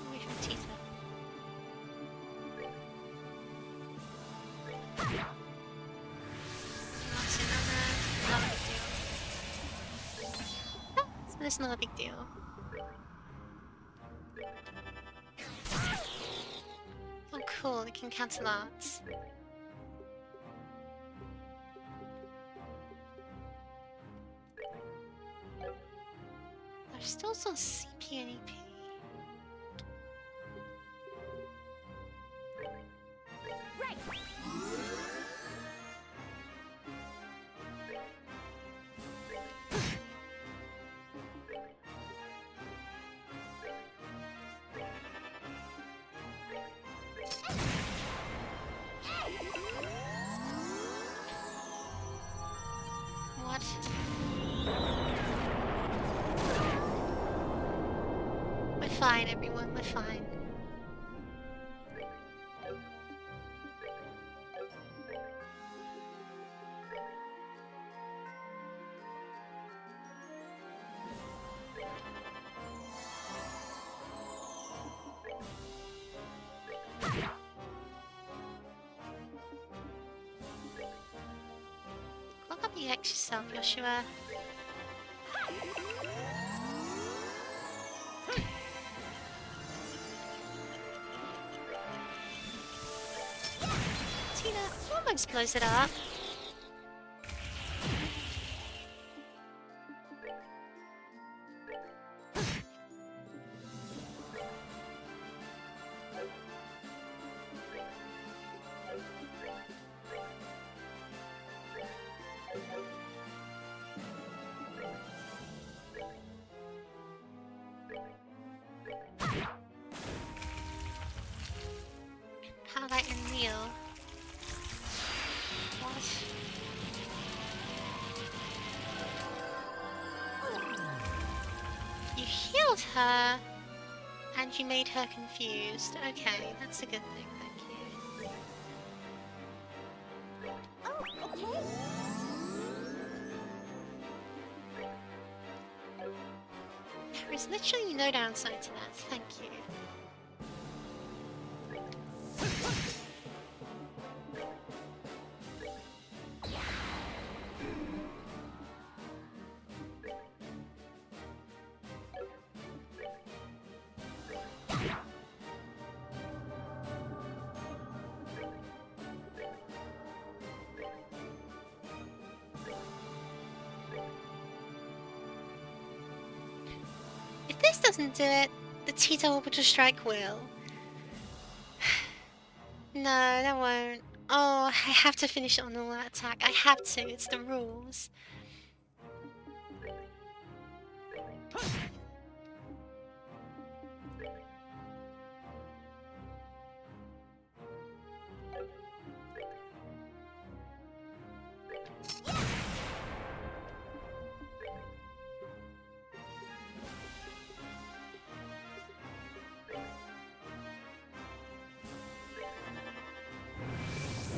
[SPEAKER 2] Away from Tita. It's not a big deal. Oh, cool, it can cancel arts. There's still some CP and EP.
[SPEAKER 4] Right.
[SPEAKER 2] What? We're fine, everyone, we're fine. Look up the X yourself, Joshua. Tina almost blows it up. Highlight and Neil. What? You healed her, and you made her confused. Okay, that's a good thing, thank you.
[SPEAKER 4] Oh, okay.
[SPEAKER 2] There is literally no downside to that, thank you. If this doesn't do it, the Tita Orbital Strike will. No, that won't. Oh, I have to finish it on all that attack. I have to, it's the rules.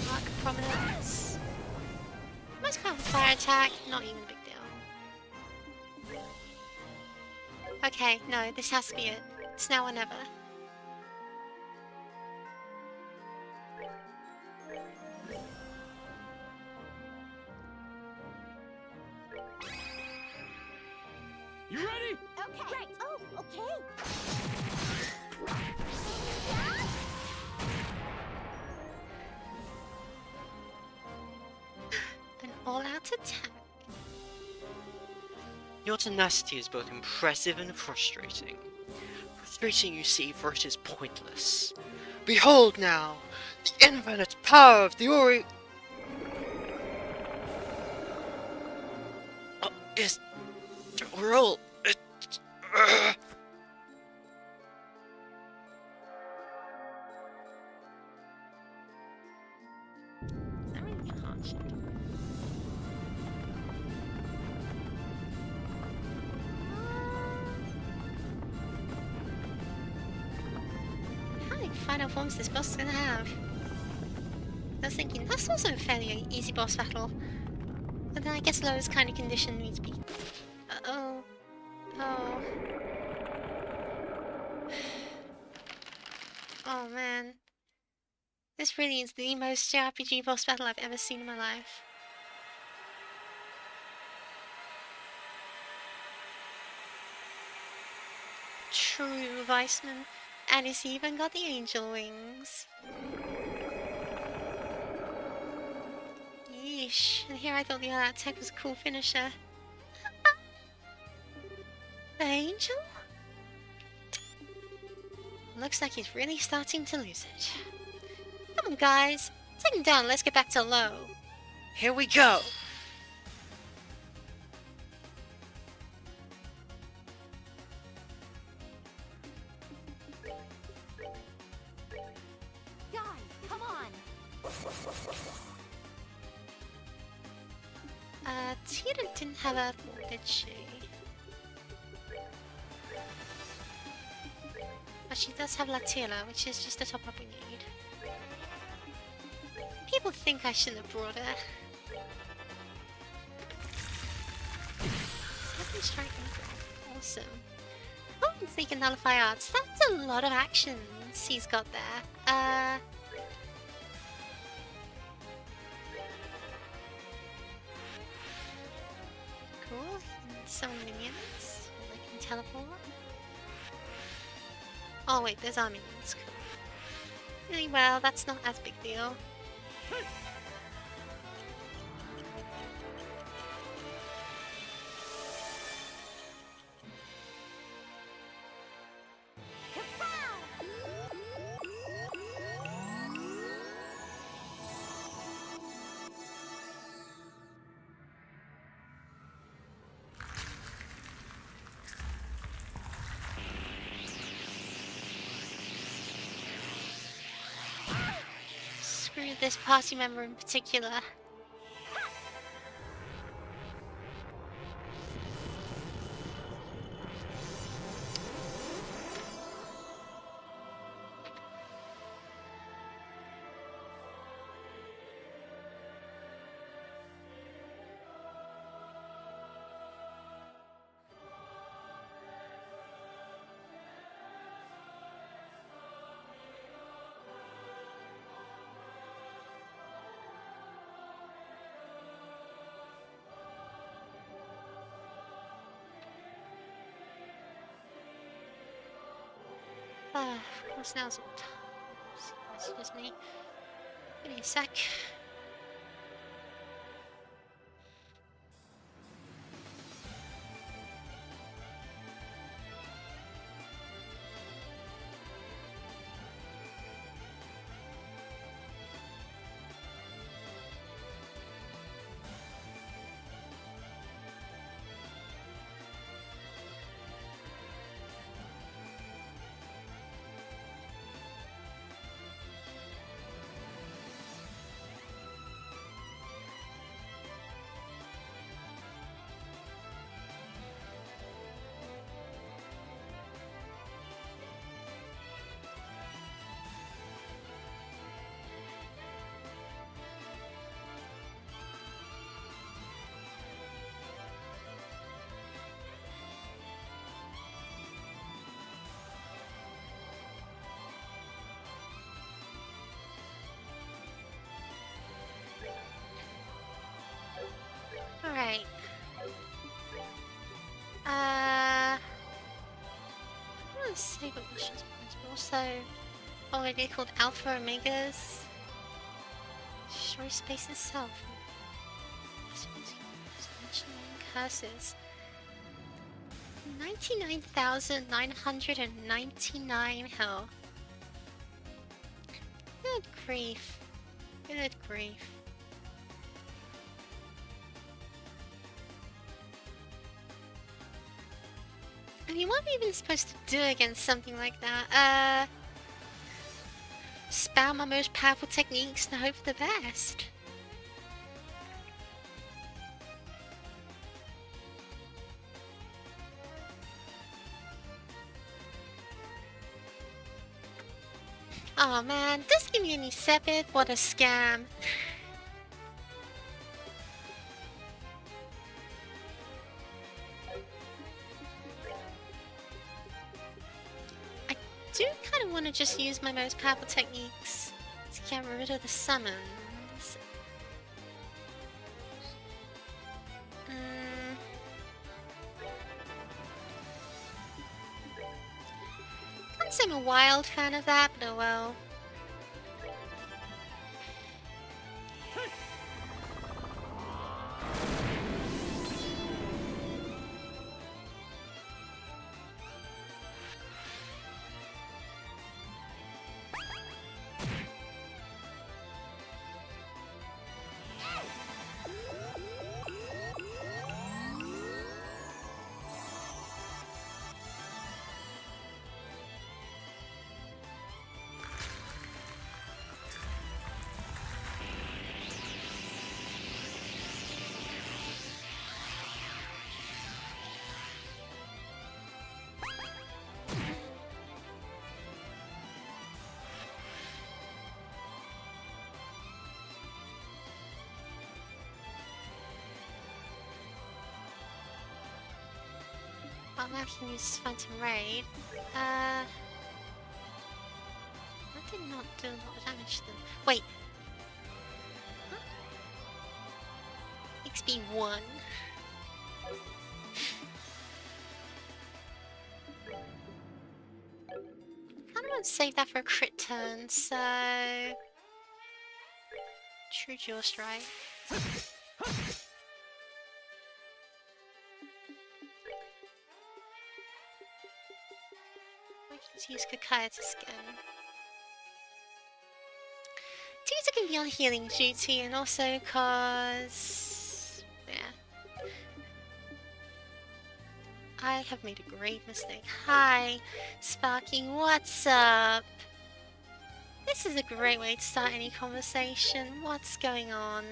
[SPEAKER 2] Mark Prominence. Most powerful fire attack, not even a big deal. Okay, no, this has to be it. It's now or never.
[SPEAKER 5] You ready?
[SPEAKER 4] Okay. Right. Oh, okay.
[SPEAKER 2] An all-out attack.
[SPEAKER 1] Your tenacity is both impressive and frustrating. Frustrating, you see, for it is pointless. Behold now, the infinite power of the Ori... is... we're all...
[SPEAKER 2] Is that really harsh? How many final forms this boss is gonna have? I was thinking, that's also a fairly easy boss battle. But then I guess lowest kind of condition needs to be... Uh-oh. Oh. Oh man. This really is the most JRPG boss battle I've ever seen in my life. True, WEISSMANN. And he's even got the angel wings. Yeesh, and here I thought the other attack was a cool finisher. Angel? Looks like he's really starting to lose it. Come on, guys. Take him down, let's get back to low.
[SPEAKER 1] Here we go!
[SPEAKER 4] Guys, come on.
[SPEAKER 2] Tina didn't have Earthborn, did she? But she does have Latila, which is just the top up we need. People think I shouldn't have brought her. Second strike and awesome. Oh, he can nullify arts. That's a lot of actions he's got there. Cool. And some minions. They can teleport. Oh wait, there's our minions. Cool. Really well, that's not as big deal. Screw this party member in particular. Of course now's not time. It's just me. Give me a sec. Alright. I'm gonna say what missions, but also already called Alpha Omegas. Destroy space itself. Curses. 99,999 health. Good grief. Good grief. I mean, what am I even supposed to do against something like that? Spam my most powerful techniques and hope for the best. Oh man, doesn't give me any Sepith, what a scam. I do kind of want to just use my most powerful techniques to get rid of the summons. Can't say I'm a wild fan of that, but oh well. I can use Phantom Raid. That did not do a lot of damage to them. Wait. Huh? XP 1. I want to save that for a crit turn, so... True Jaw Strike. I can use Kakaitis again. Tutor can be on healing duty, and also cause... yeah. I have made a grave mistake. Hi, Sparky, what's up? This is a great way to start any conversation. What's going on?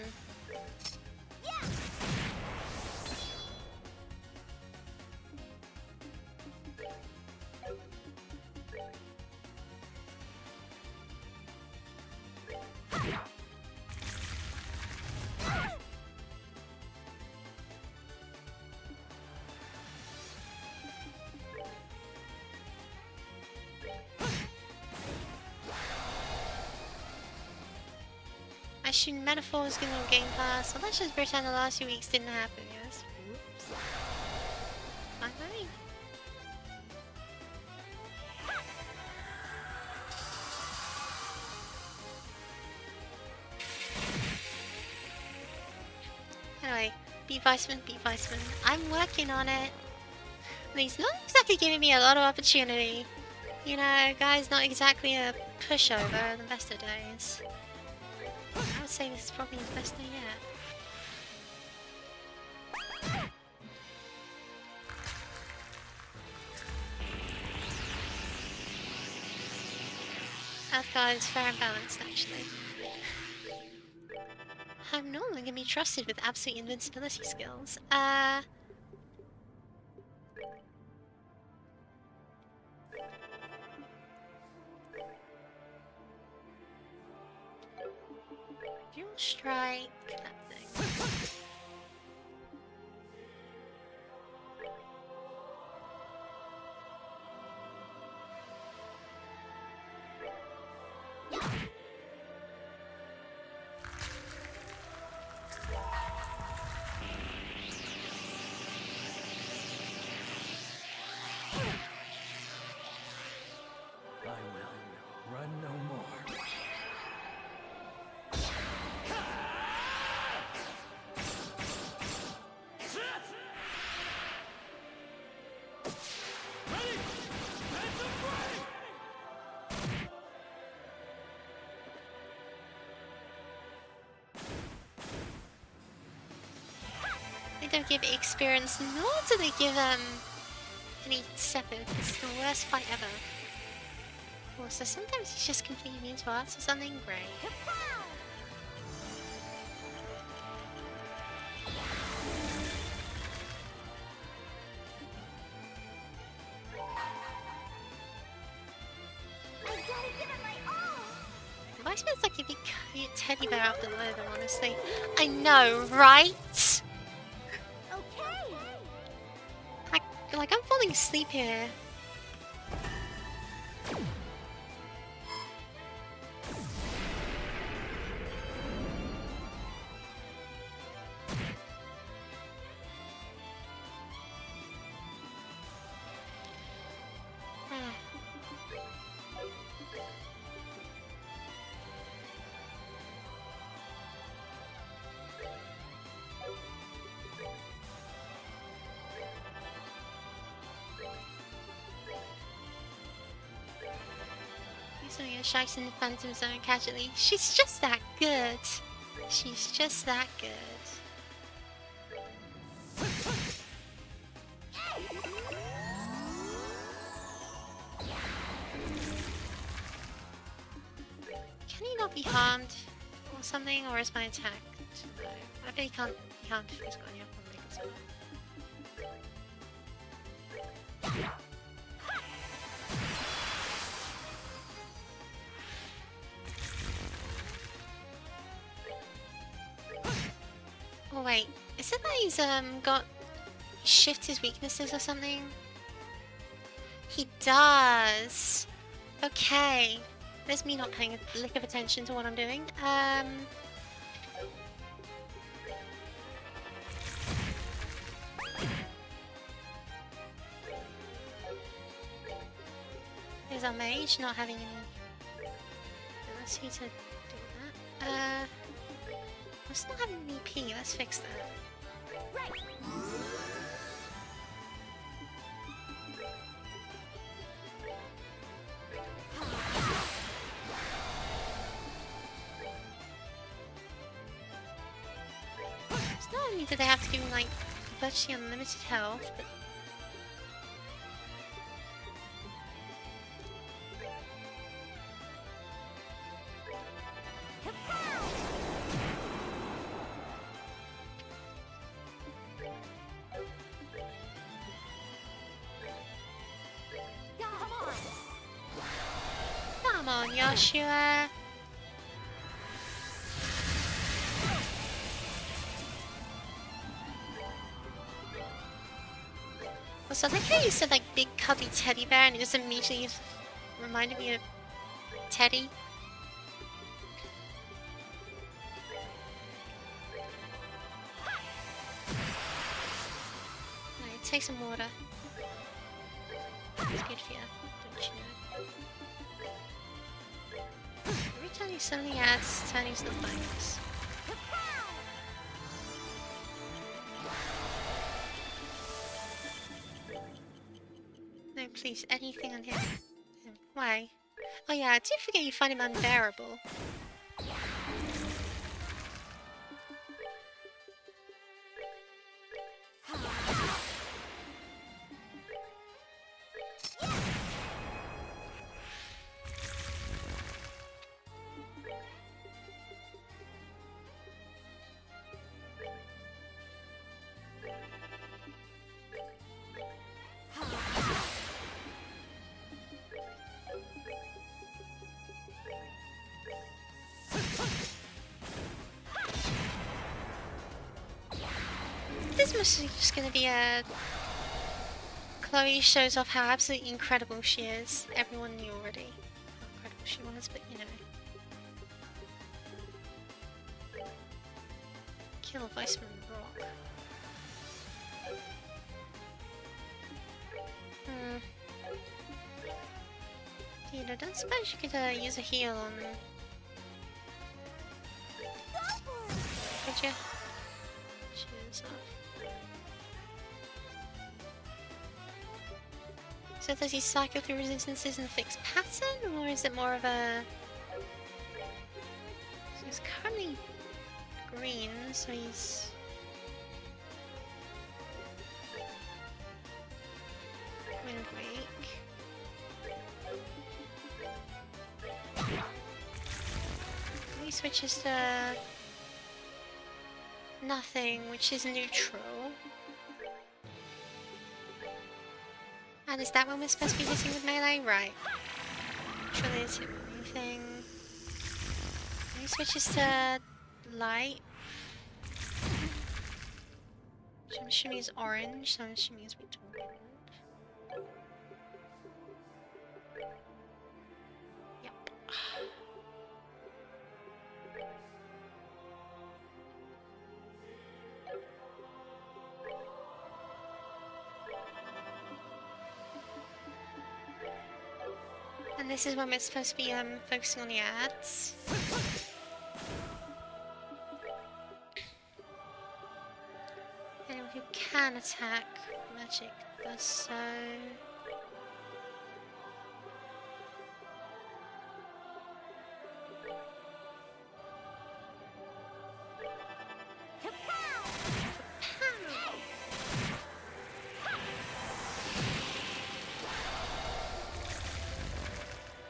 [SPEAKER 2] I assumed Metaphor was going to Game Pass, so let's just pretend the last few weeks didn't happen, yes? Oops. Fine by me. Anyway, beat WEISSMANN, beat WEISSMANN. I'm working on it. And he's not exactly giving me a lot of opportunity. You know, guy's not exactly a pushover in the best of days. I would say this is probably his best day yet. Earthguard is fair and balanced, actually. I'm no longer gonna be trusted with absolute invincibility skills. Dual strike, that thing.
[SPEAKER 3] I will run no more.
[SPEAKER 5] Ready? Let them break!
[SPEAKER 2] They don't give experience, nor do they give any separate. It's the worst fight ever. Also, sometimes he's just completely immune to arts or something. Great.
[SPEAKER 4] I gotta give it my all!
[SPEAKER 2] WEISSMANN's like a big cute teddy bear out below them, honestly. I know, right?
[SPEAKER 4] Okay!
[SPEAKER 2] Like, I'm falling asleep here. So yeah, Shikes in the Phantom Zone casually. She's just that good. She's just that good. Can he not be harmed or something, or is my attack? No, I bet he can't be harmed if he's got any up on me as well. Oh wait, is it that he's got shift his weaknesses or something? He does. Okay. There's me not paying a lick of attention to what I'm doing. There's our mage not having any. Let's see to do that. Let's not having any EP. Let's fix that.
[SPEAKER 4] Right.
[SPEAKER 2] It's not only do they have to give me like virtually unlimited health, but come on, Yoshua. Also, I like how you said like big cuddly teddy bear and it just immediately reminded me of Teddy. Alright, take some water. It's good for you, don't you know? Every time you suddenly add turning to the things. No, please, anything on him. Why? Oh yeah, I do forget you find him unbearable. This must be just gonna be a... Chloe shows off how absolutely incredible she is. Everyone knew already how incredible she was, but you know. Kill WEISSMANN rock. You know, don't suppose you could use a heal on... Could you? Cheers off. So does he cycle through resistances in a fixed pattern, or is it more of a... So he's currently green, so he's... Wind weak. He switches to... Nothing, which is neutral. And is that when we're supposed to be hitting with melee? Right. Neutral is hit with anything. He switches to light. Which I'm assuming is orange, so I'm assuming it's retarded. Yep. And this is when we're supposed to be focusing on the ads. Anyone who can attack magic does so.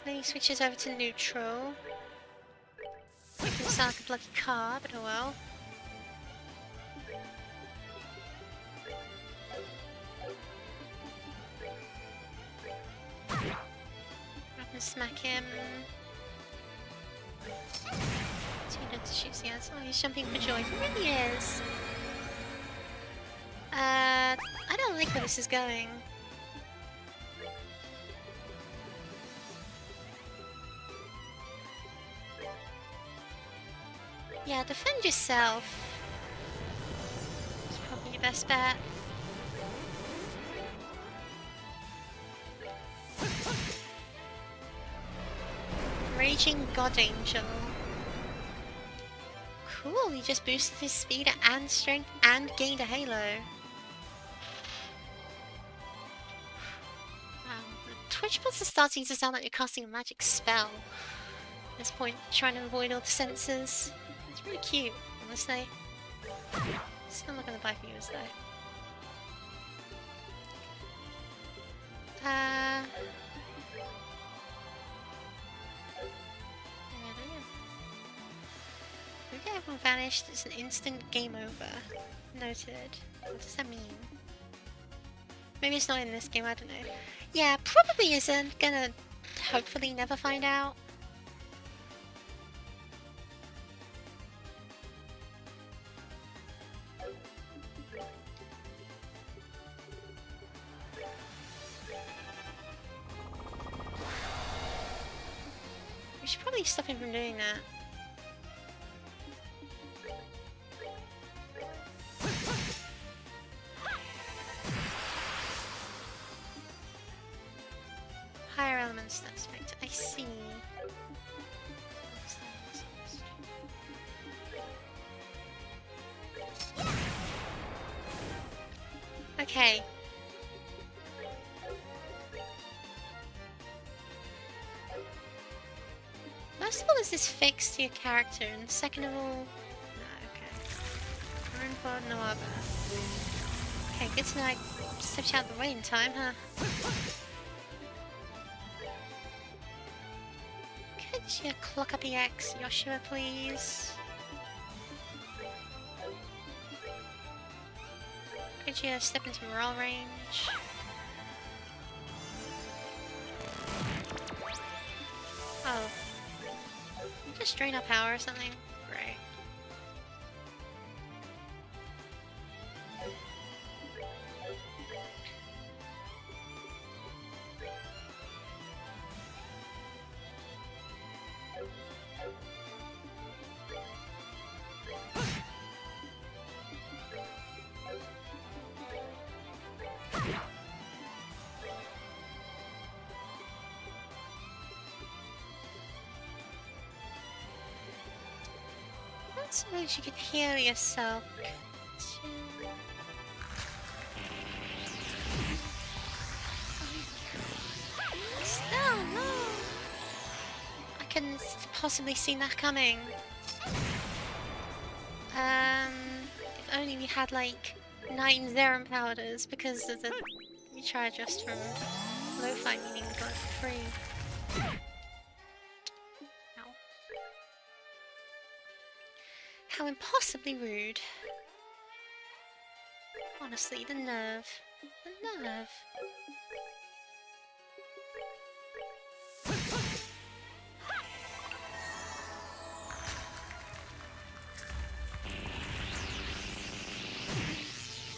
[SPEAKER 2] Then he switches over to neutral. Making him sound like a bloody car, but oh well. I can smack him. Tuna to shoot the ads. Oh, he's jumping for joy. He really is. I don't like where this is going. Yeah, defend yourself. It's probably your best bet. Raging God Angel. Cool, he just boosted his speed and strength and gained a halo. Wow, the Twitch bots are starting to sound like you're casting a magic spell. At this point, trying to avoid all the sensors. It's really cute, honestly. Still not gonna buy viewers though. I don't know. Okay, everyone vanished. It's an instant game over. Noted. What does that mean? Maybe it's not in this game, I don't know. Yeah, probably isn't. Gonna hopefully never find out. We should probably stop him from doing that. Higher elements, that's right. I see. Okay. First of all, is this fixed to your character? And second of all... No, okay. Iron Pod, no other. Okay, good to know I stepped out the way in time, huh? Could you clock up EX, Joshua, please? Could you step into roll range? Oh. Just drain our power or something? Great. So that you can heal yourself. Still, no! I couldn't possibly see that coming. If only we had like 9 Zerum powders because of the recharge just from lo-fi, meaning we got it for free. How impossibly rude. Honestly, the nerve. The nerve.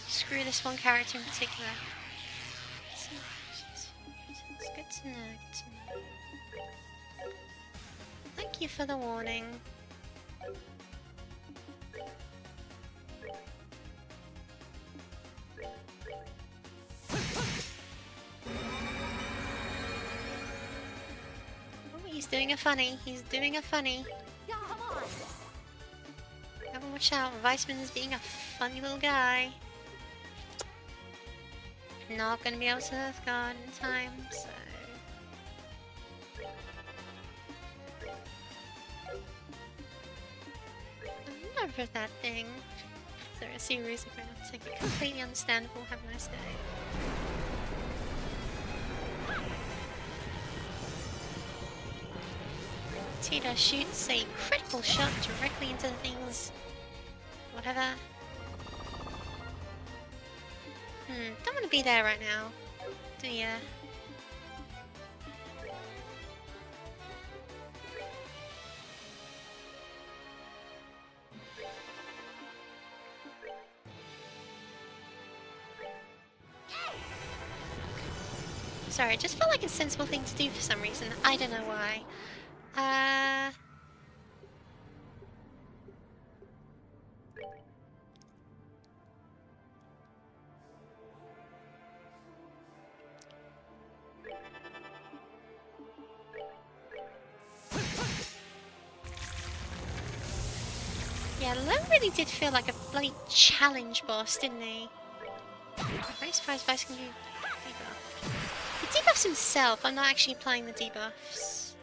[SPEAKER 2] Screw this one character in particular. It's good to know. Thank you for the warning. He's doing a funny. He's doing a funny.
[SPEAKER 4] Yeah, come on.
[SPEAKER 2] Everyone watch out. WEISSMANN is being a funny little guy. Not gonna be able to Earth Guard in time, so... Enough of that thing. Is there a serious reason for not to take it? Completely understandable. Have a nice day. Tita shoots a critical shot directly into the thing's... whatever. Don't want to be there right now, do ya? Sorry, it just felt like a sensible thing to do for some reason. I don't know why. Yeah, Lem really did feel like a bloody challenge boss, didn't he? Very surprised Vice can do debuff. He debuffs himself, I'm not actually applying the debuffs.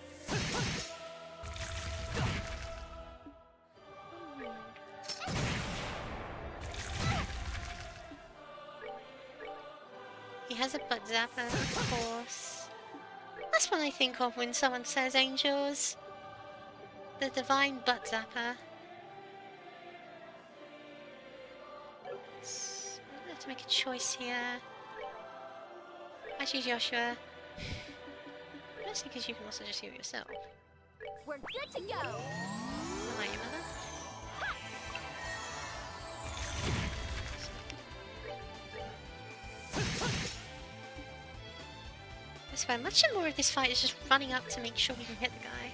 [SPEAKER 2] He has a butt zapper, of course. That's what I think of when someone says angels. The divine butt zapper. I'm gonna have to make a choice here. I choose Joshua. Mostly because you can also just heal yourself.
[SPEAKER 4] We're good to go.
[SPEAKER 2] Am I your mother? I swear, much more of this fight is just running up to make sure we can hit the guy.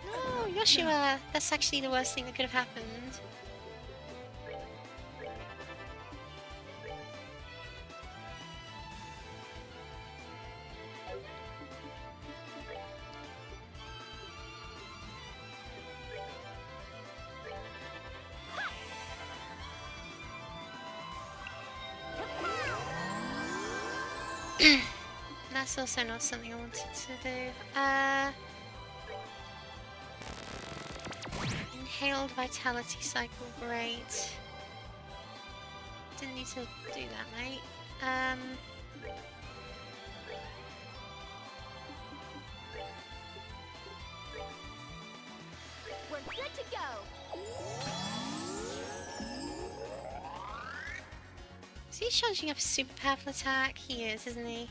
[SPEAKER 2] No, Joshua! That's actually the worst thing that could have happened. That's also not something I wanted to do. Inhaled vitality cycle, great. Didn't need to do that, mate.
[SPEAKER 4] We're good to go.
[SPEAKER 2] Is he charging up a super powerful attack? He is, isn't he?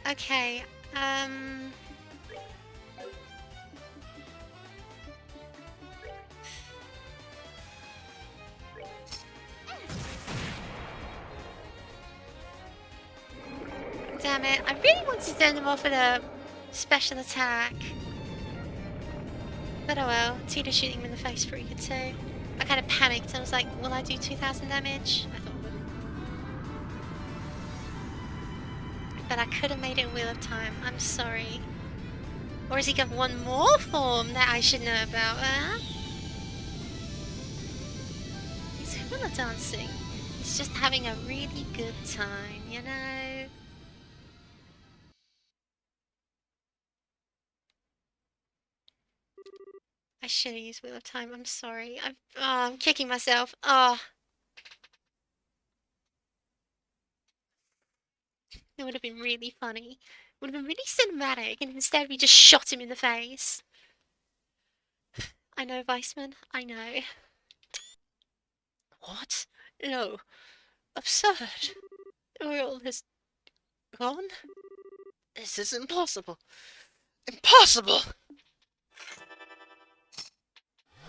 [SPEAKER 2] Okay, damn it, I really wanted to send him off with a special attack. But oh well, Tita shooting him in the face pretty good too. I kind of panicked, I was like, will I do 2000 damage? I thought I would. But I could have made it Wheel of Time, I'm sorry. Or has he got one more form that I should know about, huh? He's hula dancing. He's just having a really good time, you know? I should have used Wheel of Time, I'm sorry. I'm kicking myself. Oh. It would have been really funny. Would have been really cinematic, and instead we just shot him in the face. I know, Weissman, I know. What? No. Absurd. Uriel has gone? This is impossible. Impossible!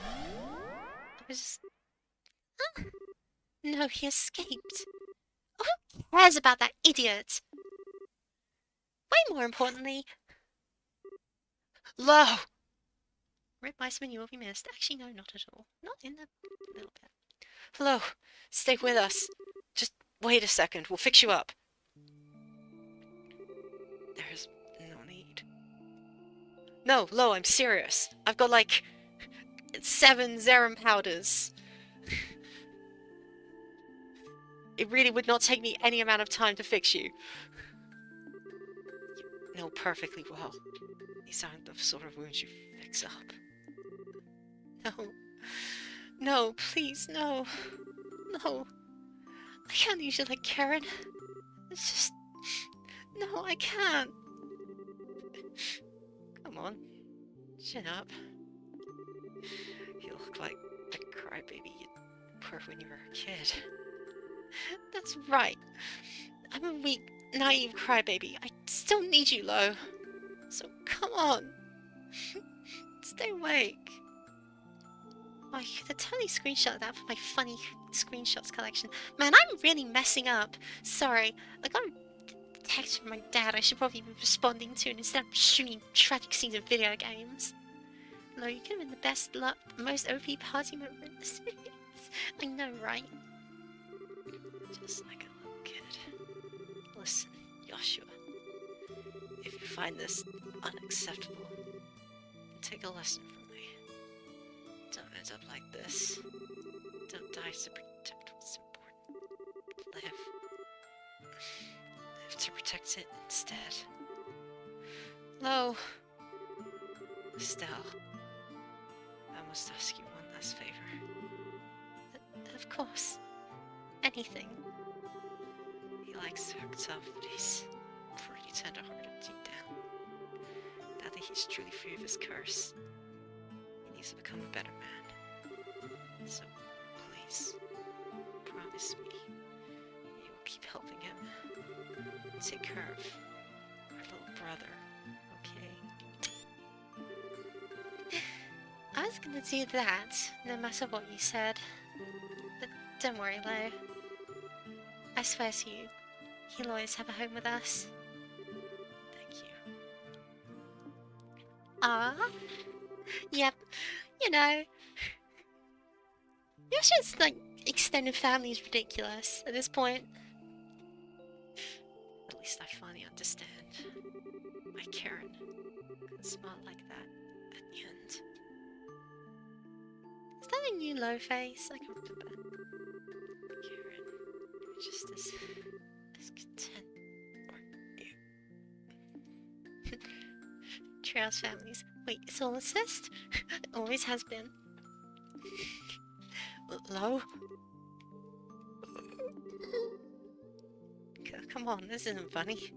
[SPEAKER 2] I was just... Huh? No, he escaped. Oh, who cares about that idiot? Way more importantly... Low! Rip Weissman, you will be missed. Actually, no, not at all. Not in a little bit. Hello, stay with us. Just wait a second, we'll fix you up. There's no need. No, Lo, I'm serious. I've got like 7 Zerum powders. It really would not take me any amount of time to fix you. You know perfectly well. These aren't the sort of wounds you fix up. No. No, please, no. No. I can't use you like Karen. It's just... No, I can't. Come on. Chin up. You look like the crybaby you were when you were a kid. That's right. I'm a weak, naive crybaby. I still need you, Lo. So come on. Stay awake. Oh, I could have totally screenshot that for my funny screenshots collection. Man, I'm really messing up. Sorry. I got a text from my dad I should probably be responding to instead of shooting tragic scenes of video games. Lo, you could have been the best, most OP party member in the series. I know, right?
[SPEAKER 1] Just like a little kid. Listen, Joshua. If you find this unacceptable, take a lesson from me. Don't end up like this. Don't die to protect what's important. Live. Live to protect it instead.
[SPEAKER 2] Lo,
[SPEAKER 1] Estelle, I must ask you one last favor.
[SPEAKER 2] of course. Anything.
[SPEAKER 1] He likes to act tough, but he's pretty tender-hearted deep down. Now that he's truly free of his curse, he needs to become a better man. So, please, promise me you will keep helping him. Take care of our little brother, okay?
[SPEAKER 2] I was gonna do that, no matter what you said. But don't worry, Lo. I swear to you, he'll always have a home with us.
[SPEAKER 1] Thank you.
[SPEAKER 2] Ah, yep, you know. Yoshi's, like, extended family is ridiculous at this point.
[SPEAKER 1] At least I finally understand why Karen could smile like that at the end.
[SPEAKER 2] Is that a new Lo face? I can't remember.
[SPEAKER 1] Karen, you're just as content, aren't you?
[SPEAKER 2] Trails families. Wait, it's all assist? It always has been.
[SPEAKER 1] Lo? Come on, this isn't funny.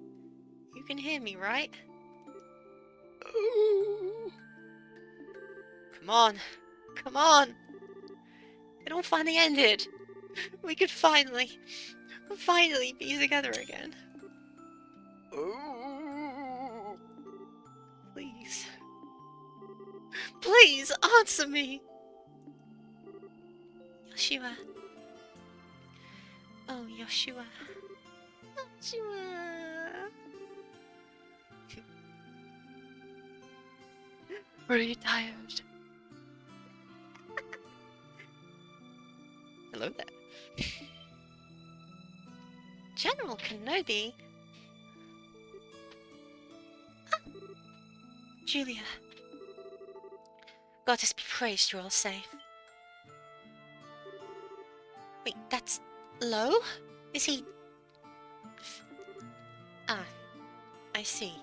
[SPEAKER 1] You can hear me, right? Come on. Come on. It all finally ended. We could finally be together again. Please. Please answer me.
[SPEAKER 2] Yoshua. Oh, Yoshua. Yoshua.
[SPEAKER 1] Are you tired? Hello there.
[SPEAKER 2] General Kenobi? Ah. Julia. Goddess be praised you're all safe. Wait, that's Lo? Is he... Ah, I see.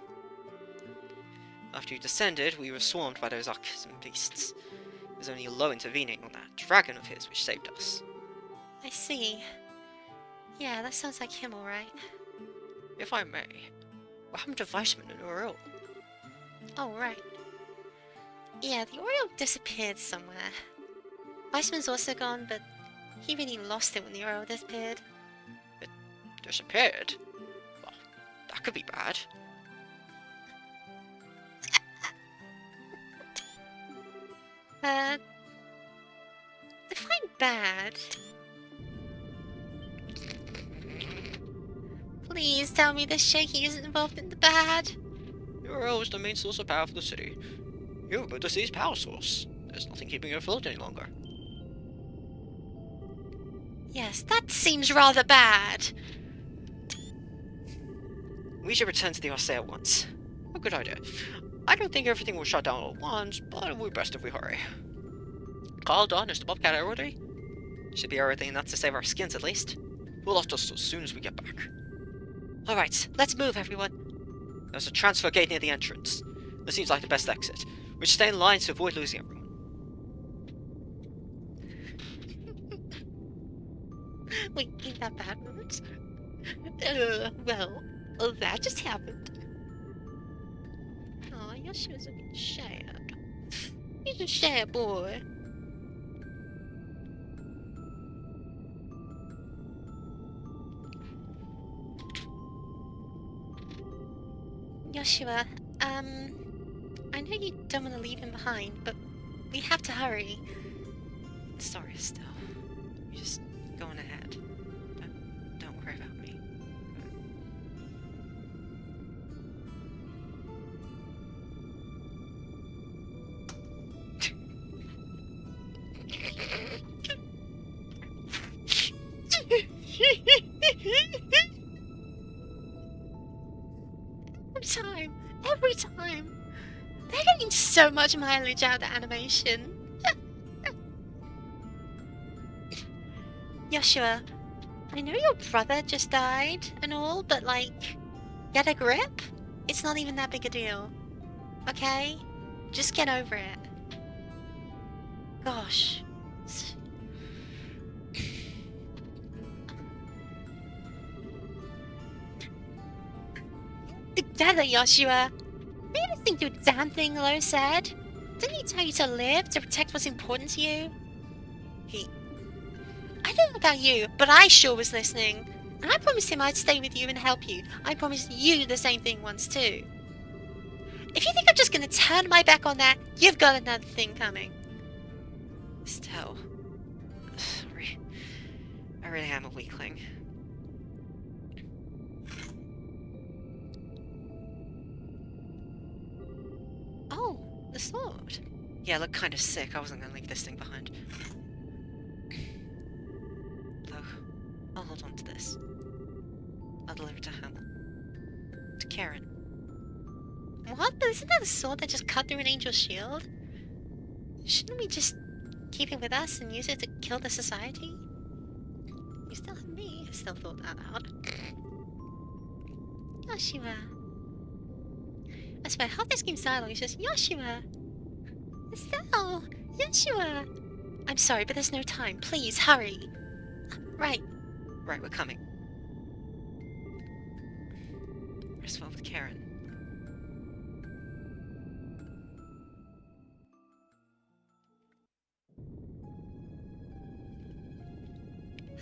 [SPEAKER 1] After you descended, we were swarmed by those Archism beasts. It was only Lo intervening on that dragon of his which saved us.
[SPEAKER 2] I see. Yeah, that sounds like him, alright.
[SPEAKER 1] If I may, what happened to Weissman and Uriel?
[SPEAKER 2] Oh, right. Yeah, the Oreo disappeared somewhere. Weissman's also gone, but he really lost it when the Oreo disappeared.
[SPEAKER 1] It disappeared? Well, that could be bad.
[SPEAKER 2] Define bad. Please tell me the Shaky isn't involved in the bad.
[SPEAKER 1] Uriel is the main source of power for the city. You removed the city's power source. There's nothing keeping it afloat any longer.
[SPEAKER 2] Yes, that seems rather bad.
[SPEAKER 1] We should return to the Orsay at once. A good idea. I don't think everything will shut down all at once, but it will be best if we hurry. Call done, is the Bobcat ready? Should be everything enough to save our skins at least. We'll lost us as soon as we get back. Alright, let's move everyone. There's a transfer gate near the entrance. This seems like the best exit. We should stay in line to avoid losing everyone.
[SPEAKER 2] Wait, ain't that bad moments? Well, that just happened. Oh, Yoshi's looking sad. He's a sad boy. Joshua, I know you don't want to leave him behind, but we have to hurry.
[SPEAKER 1] Sorry, Estelle. You just go on ahead. Don't worry about me.
[SPEAKER 2] Every time. They're getting so much mileage out of the animation. Joshua, I know your brother just died and all, but like, get a grip? It's not even that big a deal. Okay? Just get over it. Gosh. Together, Joshua. Are you listening to a damn thing Lo said? Didn't he tell you to live, to protect what's important to you? I don't know about you, but I sure was listening. And I promised him I'd stay with you and help you. I promised you the same thing once too. If you think I'm just gonna turn my back on that, you've got another thing coming.
[SPEAKER 1] Estelle. Sorry. I really am a weakling.
[SPEAKER 2] Oh, the sword.
[SPEAKER 1] Yeah, I look kind of sick. I wasn't gonna leave this thing behind. Though, I'll hold on to this. I'll deliver it to Hamill. To Karen.
[SPEAKER 2] What? But isn't that a sword that just cut through an angel's shield? Shouldn't we just keep it with us and use it to kill the society? You still have me. I still thought that out. Joshua. I swear, half this game's dialogue is just Joshua. Estelle. Joshua. I'm sorry, but there's no time. Please, hurry. Right.
[SPEAKER 1] Right, we're coming. Rest well with Karen.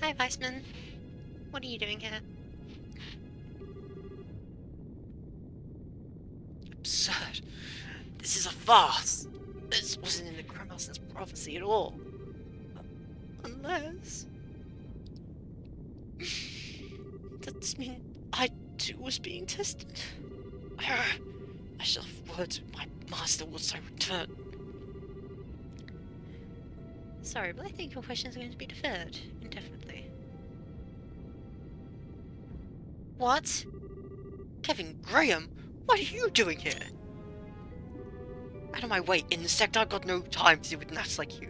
[SPEAKER 2] Hi, Weissman. What are you doing here?
[SPEAKER 1] Absurd. This is a farce. This wasn't in the Grandmaster's prophecy at all. Unless... Does this mean I too was being tested? I shall have words with my master once I return.
[SPEAKER 2] Sorry, but I think your questions are going to be deferred indefinitely. What?
[SPEAKER 1] Kevin Graham, what are you doing here? Out of my way, insect. I've got no time to deal with gnats like you.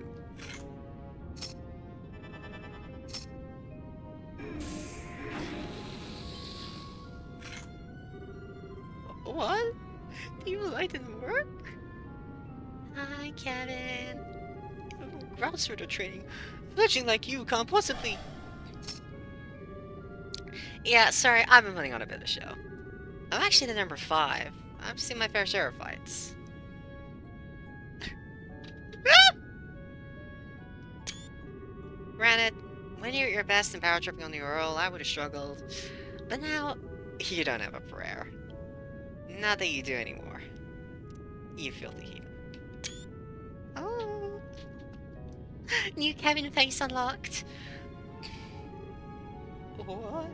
[SPEAKER 1] What? The evil eye didn't work?
[SPEAKER 2] Hi, Kevin.
[SPEAKER 1] Ground sorter training. Fletching like you can't possibly... Yeah, sorry, I've been putting on a bit of a show. I'm actually the number 5. I've seen my fair share of fights. Granted, when you're at your best and power tripping on the Earl, I would have struggled. But now, you don't have a prayer. Not that you do anymore. You feel the heat.
[SPEAKER 2] Oh. New Kevin face unlocked.
[SPEAKER 1] What?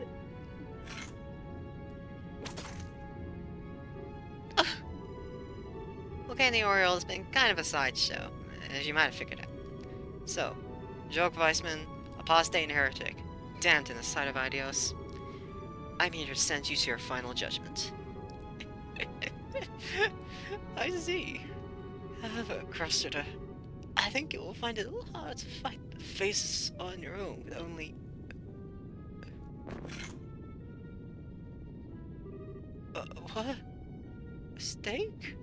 [SPEAKER 1] Well, getting the Oriole has been kind of a sideshow, as you might have figured out. So, Joke Weissman, apostate and heretic, damned in the sight of Idios. I'm here to send you to your final judgment. I see. However, Crustader, I think you will find it a little hard to fight the faces on your own with only... what? A steak?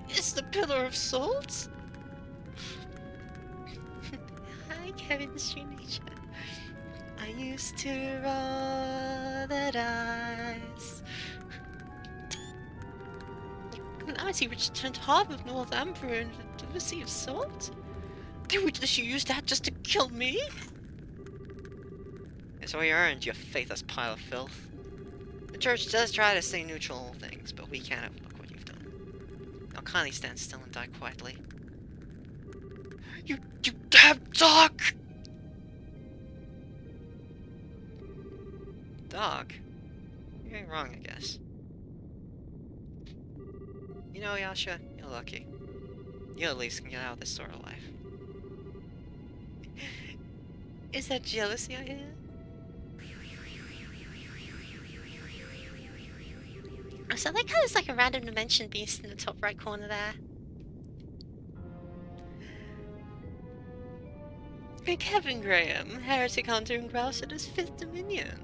[SPEAKER 1] It's the pillar of salt?
[SPEAKER 2] Hi, Kevin Street. I used to roll the dice. Calamity returned half of North Emperor into the Sea of Salt?
[SPEAKER 1] Did you use that just to kill me? It's what you earned, you faithless pile of filth. The church does try to say neutral things, but we can't overlook what you've done. Now kindly stand still and die quietly. You damn dog! Dog? You ain't wrong, I guess. You know, Yasha, you're lucky. You at least can get out of this sort of life. Is that jealousy I hear?
[SPEAKER 2] So I like how there's like a random dimension beast in the top right corner there.
[SPEAKER 1] Kevin Graham, heretic hunter and grouse at his 5th dominion.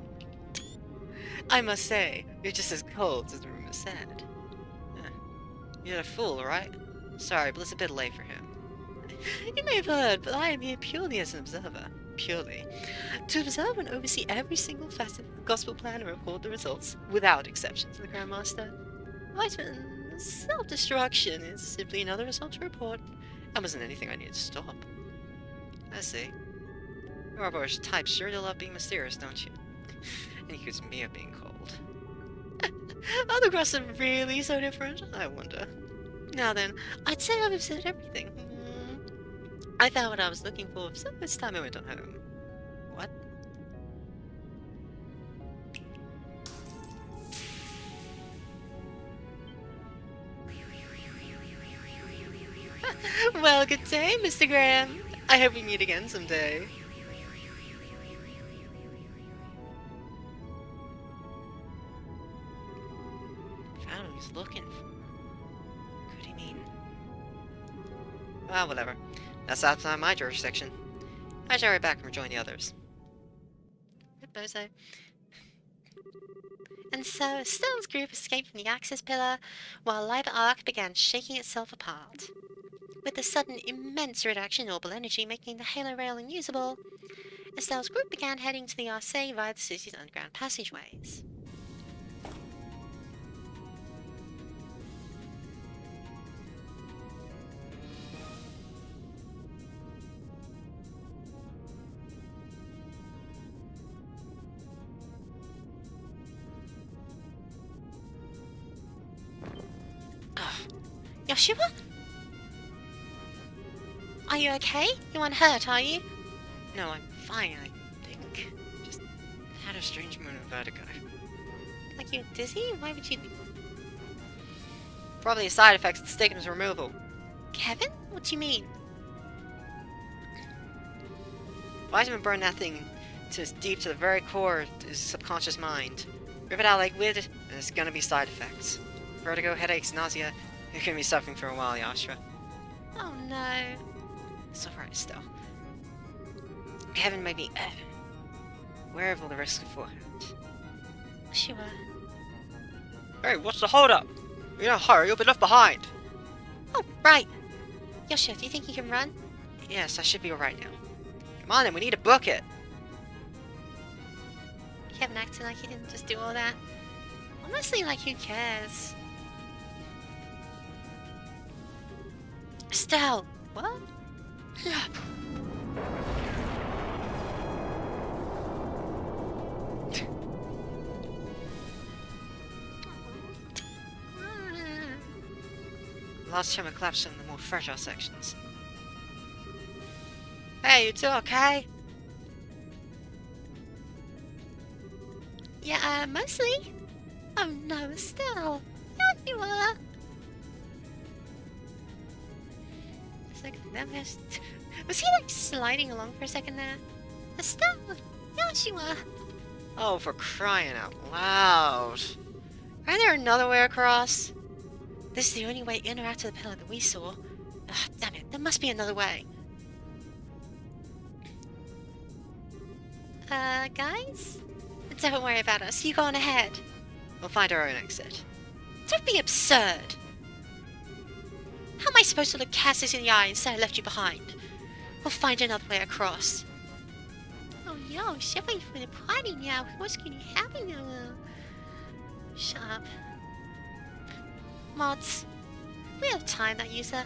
[SPEAKER 1] I must say, you're just as cold as the rumor said. You're a fool, right? Sorry, but it's a bit late for him. You may have heard, but I am here purely as an observer. Purely. To observe and oversee every single facet of the gospel plan and record the results, without exception to the Grand Master. WEISSMANN, self-destruction is simply another result to report, and wasn't anything I needed to stop. I see. Your Arborish type sure do love being mysterious, don't you? And he accused me of being cold. Are the Grusts really so different? I wonder. Now then, I'd say I've said everything. I found what I was looking for, so it's time I went on home. What? Well, good day, Mr. Graham. I hope we meet again someday. Found what he's looking for. Could he mean? Well, whatever. That's outside my jurisdiction. I shall hurry back and rejoin the others.
[SPEAKER 2] Good bozo. And so Estelle's group escaped from the access pillar, while Liber Arc began shaking itself apart. With the sudden immense reduction in orbital energy making the halo rail unusable, Estelle's group began heading to the RC via the city's underground passageways. Yoshua? Are you okay? You aren't hurt, are you?
[SPEAKER 1] No, I'm fine, I think. Just had a strange moment of vertigo.
[SPEAKER 2] Like you're dizzy? Why would you...
[SPEAKER 1] Probably a side effect of the stigma's removal.
[SPEAKER 2] Kevin? What do you mean?
[SPEAKER 1] WEISSMANN burned that thing deep to the very core of his subconscious mind. Rip it out like wood, and there's gonna be side effects. Vertigo, headaches, nausea. You're gonna be suffering for a while, Yashra.
[SPEAKER 2] Oh no.
[SPEAKER 1] It's alright still. Kevin may be aware of all the risks beforehand.
[SPEAKER 2] Yoshua.
[SPEAKER 1] Hey, what's the holdup? You don't hurry, you'll be left behind.
[SPEAKER 2] Oh, right. Yoshua, do you think you can run?
[SPEAKER 1] Yes, I should be alright now. Come on then, we need to book it.
[SPEAKER 2] Kevin acting like he didn't just do all that. Honestly, like, who cares? Estelle! What?
[SPEAKER 1] Last time I collapsed in the more fragile sections. Hey, you two okay?
[SPEAKER 2] Yeah, mostly. Oh no, Estelle. There you are. It's like, was he like sliding along for a second there? Estelle, there you are.
[SPEAKER 1] Oh, for crying out loud. Isn't there another way across?
[SPEAKER 2] This is the only way in or out of the pillar that we saw. Ugh, damn it, there must be another way. Guys? Don't worry about us, you go on ahead.
[SPEAKER 1] We'll find our own exit.
[SPEAKER 2] Don't be absurd. How am I supposed to look Cassius in the eye and say I left you behind? We'll find another way across. Oh yo, shit, wait for the party now. What's gonna happen now? Shut up. Mods, we have time, that user.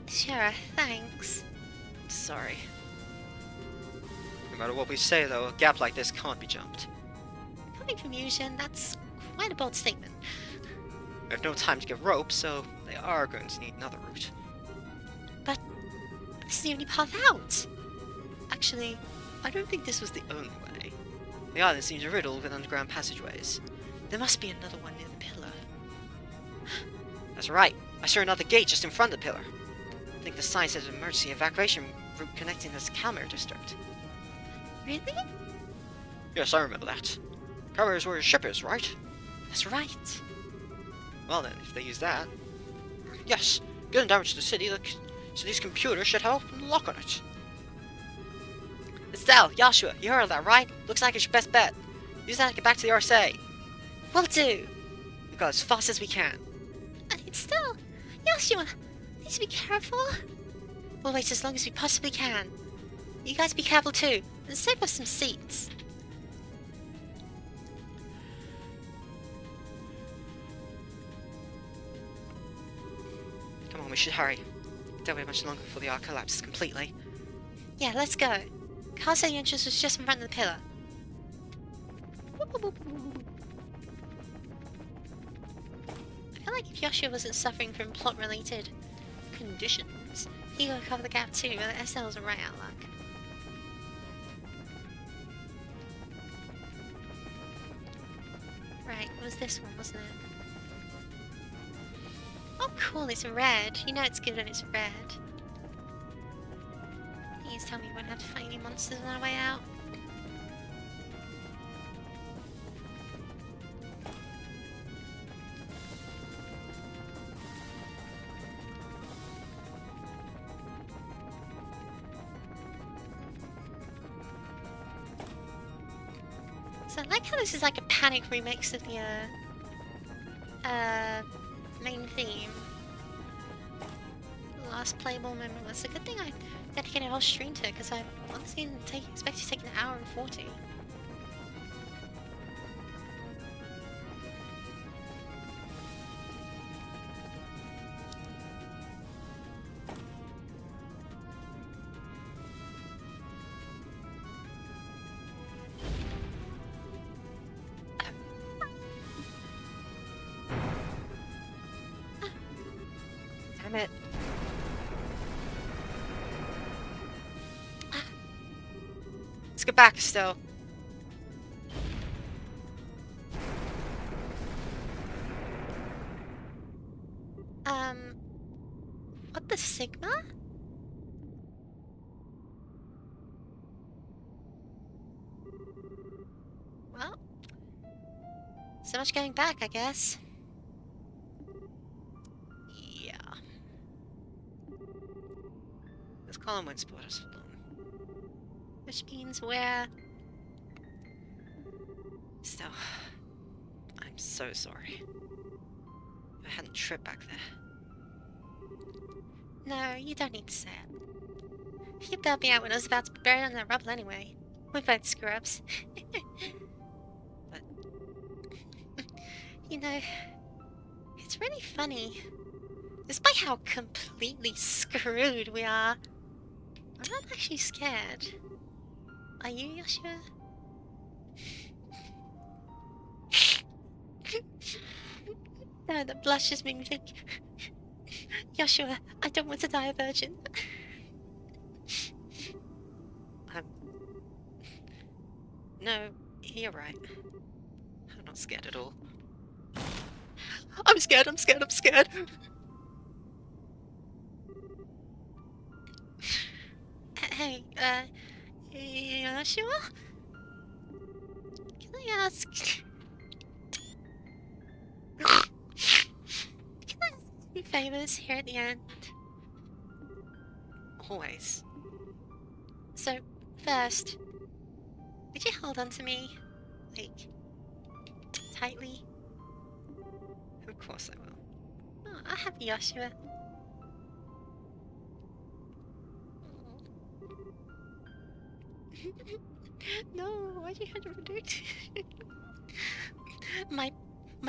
[SPEAKER 2] Sure, thanks.
[SPEAKER 1] Sorry. No matter what we say, though, a gap like this can't be jumped.
[SPEAKER 2] Coming from you, Shen, that's quite a bold statement.
[SPEAKER 1] We have no time to get rope, so they are going to need another route.
[SPEAKER 2] This is the only path out.
[SPEAKER 1] Actually, I don't think this was the only way. The island seems riddled with underground passageways. There must be another one near the pillar. That's right. I saw another gate just in front of the pillar. I think the sign says emergency evacuation route connecting this Calmer district.
[SPEAKER 2] Really?
[SPEAKER 1] Yes, I remember that. Calmer is where your ship is, right?
[SPEAKER 2] That's right.
[SPEAKER 1] Well then, if they use that... Yes, getting down to the city, the city's computer should have a lock on it. Estelle, Joshua, you heard that, right? Looks like it's your best bet. Use that to get back to the RSA.
[SPEAKER 2] Will do.
[SPEAKER 1] We go as fast as we can.
[SPEAKER 2] It's still... Joshua, please be careful. We'll wait as long as we possibly can. You guys be careful too, and save us some seats.
[SPEAKER 1] Come on, we should hurry. Don't wait much longer before the arc collapses completely.
[SPEAKER 2] Yeah, let's go. Carl said the entrance was just in front of the pillar. I feel like if Joshua wasn't suffering from plot-related conditions, he could cover the gap too, but SL's right out of luck. Right, it was this one, wasn't it? Oh cool, it's red. You know it's good when it's red. Please tell me we won't have to fight any monsters on our way out. So I like how this is like a panic remix of the main theme. Last playable moment. It's a good thing I dedicated a whole stream to it, because I honestly didn't expect to take an hour and 40.
[SPEAKER 1] Damn it. Let's get back, Estelle.
[SPEAKER 2] What the Sigma? Well, so much going back, I guess.
[SPEAKER 1] Yeah. This column won't spot us for long.
[SPEAKER 2] Which means we're...
[SPEAKER 1] Estelle, I'm so sorry. I hadn't tripped back there.
[SPEAKER 2] No, you don't need to say it. You bailed me out when I was about to be buried under that rubble anyway. We're both screw-ups.
[SPEAKER 1] But...
[SPEAKER 2] You know, it's really funny. Despite how completely screwed we are, I'm not actually scared. Are you, Joshua? No, the blush just made me think... Joshua, I don't want to die a virgin.
[SPEAKER 1] No, you're right. I'm not scared at all. I'm scared, I'm scared, I'm scared!
[SPEAKER 2] Hey, Joshua? Can I ask... Can I ask you favors here at the end?
[SPEAKER 1] Always.
[SPEAKER 2] So, first, would you hold on to me? Like, tightly?
[SPEAKER 1] Of course I will.
[SPEAKER 2] Oh, I have Joshua. No, why'd you have to predict? My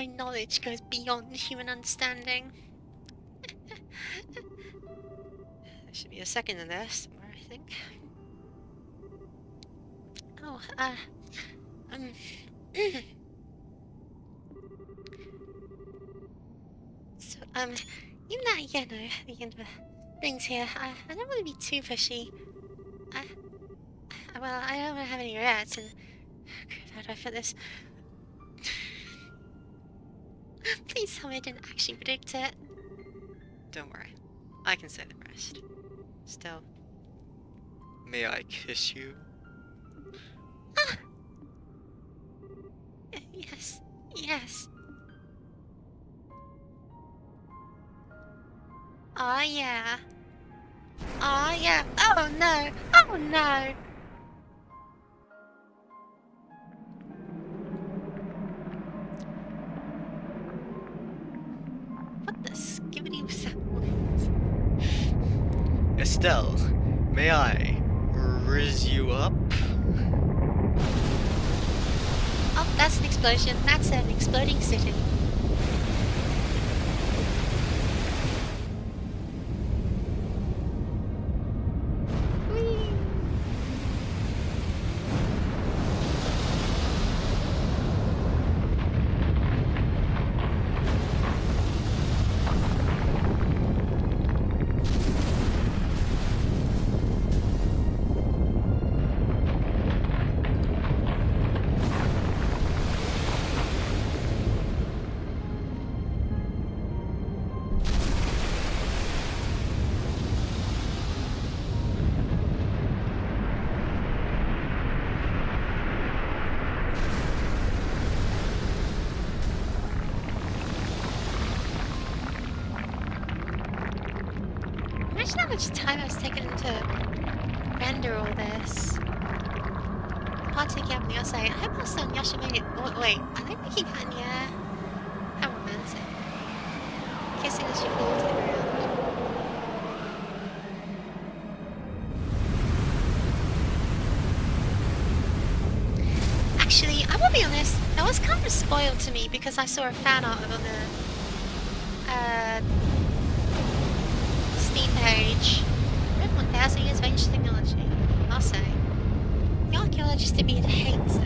[SPEAKER 2] knowledge goes beyond human understanding.
[SPEAKER 1] There should be a second in there somewhere, I think.
[SPEAKER 2] Oh, um, so, even though, you know, the end of things here, I don't want to be too pushy. Well, I don't want to have any regrets, and how do I put this? Please tell me I didn't actually predict it.
[SPEAKER 1] Don't worry. I can say the rest. Still. May I kiss you?
[SPEAKER 2] Yes, yes. Aw, yeah. Aw, yeah. Oh, no. Oh, no. What the skibbity was that noise?
[SPEAKER 1] Estelle, may I riz you up?
[SPEAKER 2] Oh, that's an explosion. That's an exploding city. Whee! Imagine how much time I was taking to render all this. Partaking up on the outside. I hope also Yasha made it. Oh, wait, are they making out in the air? How romantic. Kissing as you fall to the ground. Actually, I will be honest, that was kind of spoiled to me because I saw a fan art on the Steam page. Read 1000 years of ancient technology. I'll say. The archaeologist in me hates that.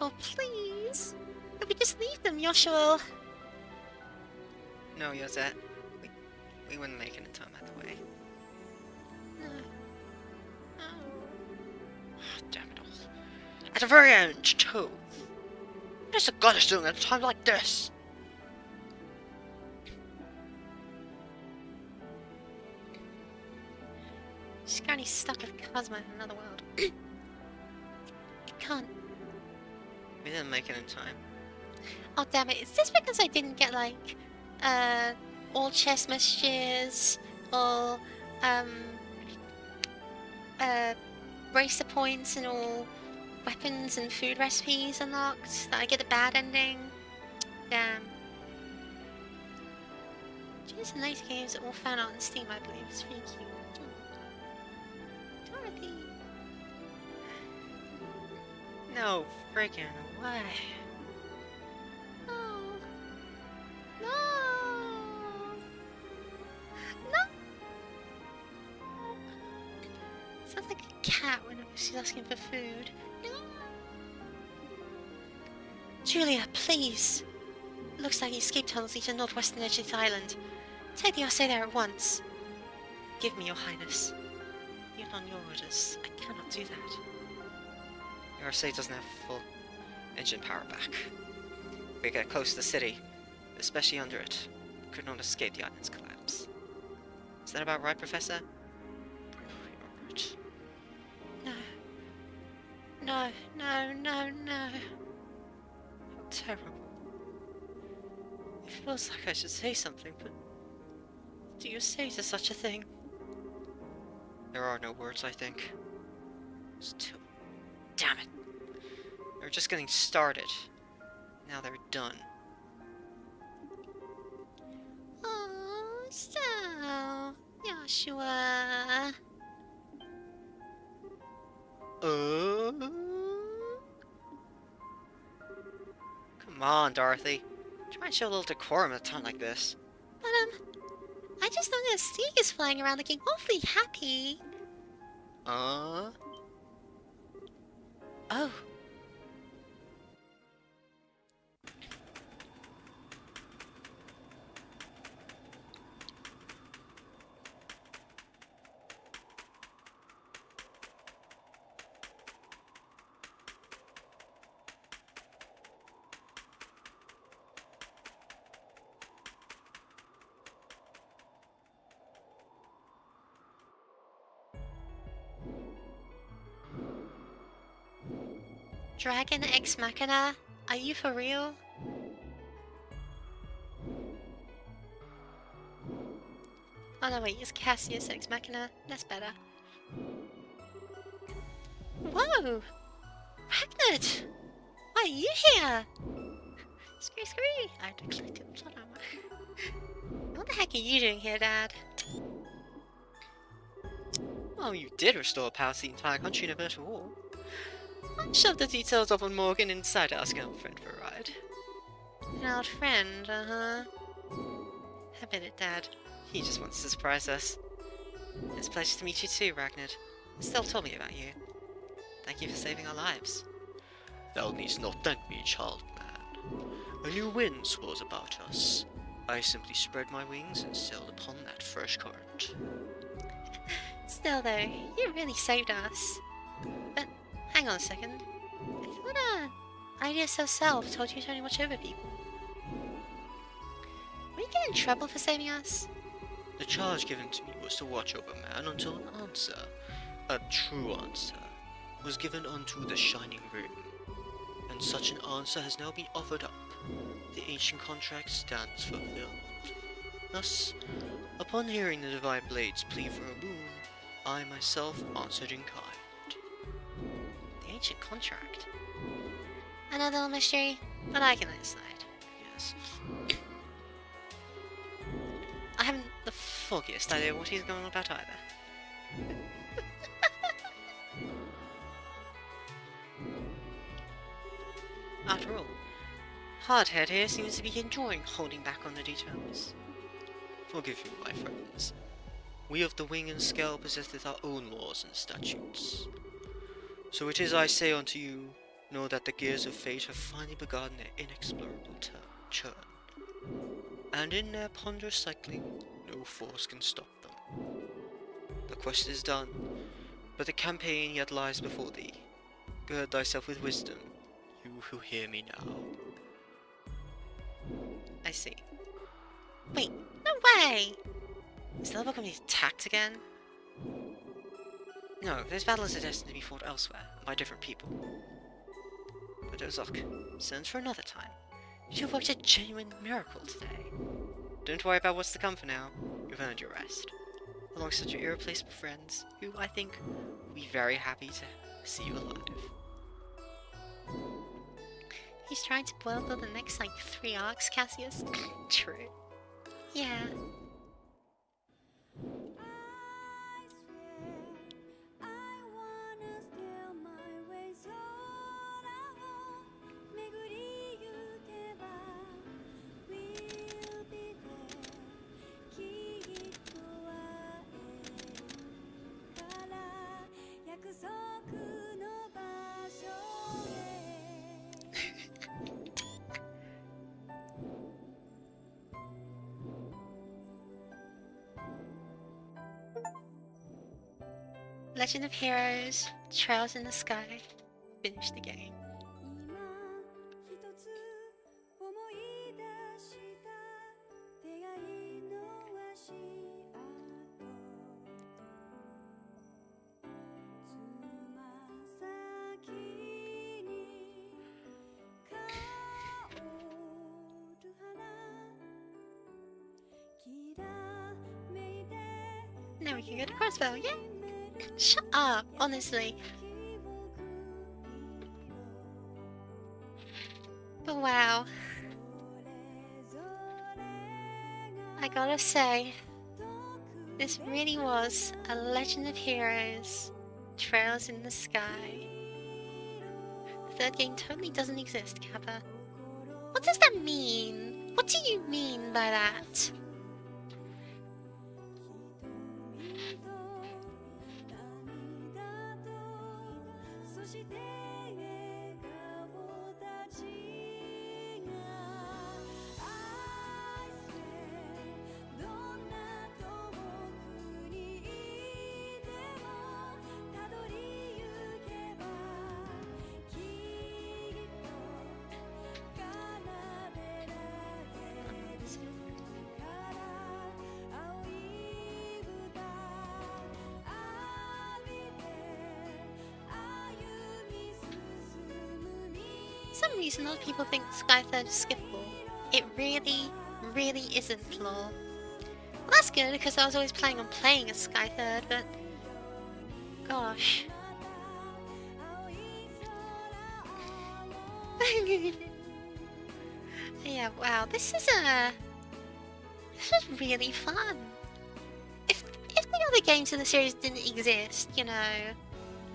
[SPEAKER 2] Oh, please. If we just leave them, Yoshua.
[SPEAKER 1] No, Yosette. We wouldn't make it in time either way.
[SPEAKER 2] No. No.
[SPEAKER 1] Damn it all. At the very end, too. What is the goddess doing at a time like this?
[SPEAKER 2] She's currently stuck with Cosmo in another world. It can't.
[SPEAKER 1] We didn't make it in time.
[SPEAKER 2] Oh, damn it. Is this because I didn't get, like, all chest messages, all, bracer points and all weapons and food recipes unlocked? That I get a bad ending? Damn. Jeez, nice games all found out on Steam, I believe. It's really cute. Dorothy.
[SPEAKER 1] No freaking way.
[SPEAKER 2] No. No. No. Sounds like a cat whenever she's asking for food. No. Julia, please. It looks like the escape tunnels lead to the northwestern edge of the island. Take the Arse there at once. Give me, your highness. Even on your orders, I cannot do that.
[SPEAKER 1] Your Arcade doesn't have full engine power back. If we get close to the city, especially under it, we could not escape the island's collapse. Is that about right, Professor? You're right.
[SPEAKER 2] No. No, no, no, no.
[SPEAKER 1] How terrible. It feels like I should say something, but do you say to such a thing? There are no words, I think. Still, damn it. They're just getting started. Now they're done.
[SPEAKER 2] Sure.
[SPEAKER 1] Come on, Dorothy. Try and show a little decorum at a time like this.
[SPEAKER 2] But, I just noticed Steve is flying around looking awfully happy.
[SPEAKER 1] Oh.
[SPEAKER 2] Dragon Ex Machina? Are you for real? Oh no, wait, it's Cassius Ex Machina. That's better. Whoa! Ragnar! Why are you here? Scree scree! I clicked it. What the heck are you doing here, Dad?
[SPEAKER 1] Oh, you did restore power to the entire country in a virtual war. I'll shove the details off on Morgan inside to ask an old friend for a ride.
[SPEAKER 2] An old friend, uh-huh.
[SPEAKER 1] Admit it, Dad. He just wants to surprise us. It's a pleasure to meet you too, Ragnar. Estelle told me about you. Thank you for saving our lives. Thou needst not thank me, child man. A new wind swirls about us. I simply spread my wings and sailed upon that fresh current.
[SPEAKER 2] Still though, you really saved us. But, hang on a second. I thought, Ideas herself told you to only watch over people. Will you get in trouble for saving us?
[SPEAKER 1] The charge given to me was to watch over man until an answer, a true answer, was given unto the Shining Ring. And such an answer has now been offered up. The ancient contract stands fulfilled. Thus, upon hearing the Divine Blade's plea for a boon, I myself answered in kind.
[SPEAKER 2] The ancient contract. Another little mystery, but I can let it slide.
[SPEAKER 1] Yes. I haven't the foggiest idea what he's going on about either. After all, Hardhead here seems to be enjoying holding back on the details. Forgive me, my friends. We of the Wing and Scale possesseth our own laws and statutes. So it is I say unto you, know that the gears of fate have finally begun their inexplorable churn. And in their ponderous cycling, no force can stop them. The quest is done, but the campaign yet lies before thee. Gird thyself with wisdom, you who hear me now. I see.
[SPEAKER 2] Wait, no way!
[SPEAKER 1] Is the level going to be attacked again? No, those battles are destined to be fought elsewhere, by different people. But Ozok, sends for another time. You've worked a genuine miracle today. Don't worry about what's to come for now. You've earned your rest. Alongside your irreplaceable friends, who I think will be very happy to see you alive.
[SPEAKER 2] He's trying to boil the next, 3 arcs, Cassius?
[SPEAKER 1] True.
[SPEAKER 2] Yeah. Legend of Heroes, Trails in the Sky. Finish the game. Now we can go to Crossbow, yeah? Shut up, honestly. But wow. I gotta say, This really was a legend of heroes, trails in the sky. The third game totally doesn't exist, Kappa. What does that mean? What do you mean by that? For some reason, a lot of people think Sky Third is skippable. It really, really isn't, lol. Well, that's good, because I was always planning on playing as Sky Third, but... gosh. Yeah, wow, this was really fun. If the other games in the series didn't exist, you know,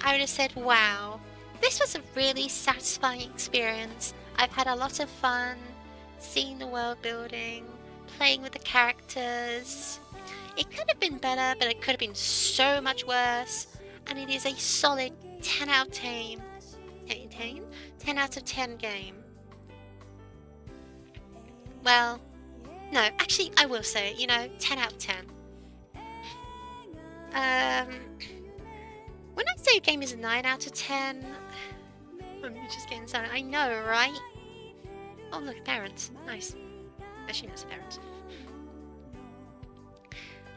[SPEAKER 2] I would have said, wow, this was a really satisfying experience. I've had a lot of fun seeing the world building, playing with the characters. It could have been better, but it could have been so much worse. And it is a solid 10 out of 10. 10 out of 10 game. Well, no, actually, I will say it, you know, 10 out of 10. When I say a game is a 9 out of 10, I'm just getting started. I know, right? Oh, look, parents. Nice. Actually, that's parents.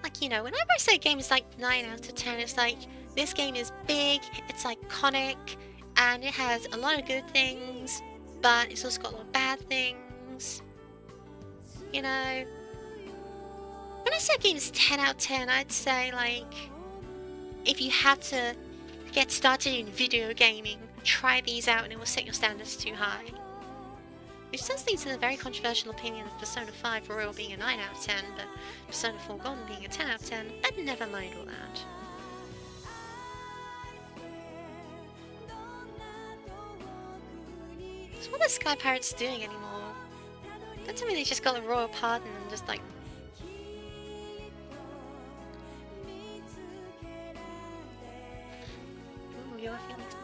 [SPEAKER 2] Like, you know, whenever I say a game is like 9 out of 10, it's like, this game is big, it's iconic, and it has a lot of good things, but it's also got a lot of bad things. You know, when I say a game is 10 out of 10, I'd say, like, if you had to get started in video gaming, try these out and it will set your standards too high. Which does lead to the very controversial opinion of Persona 5 Royal being a 9 out of 10, but Persona 4 Golden being a 10 out of 10, but never mind all that. So what are Sky Pirates doing anymore? Don't tell me they just got the royal pardon and just like... Ooh, your feelings.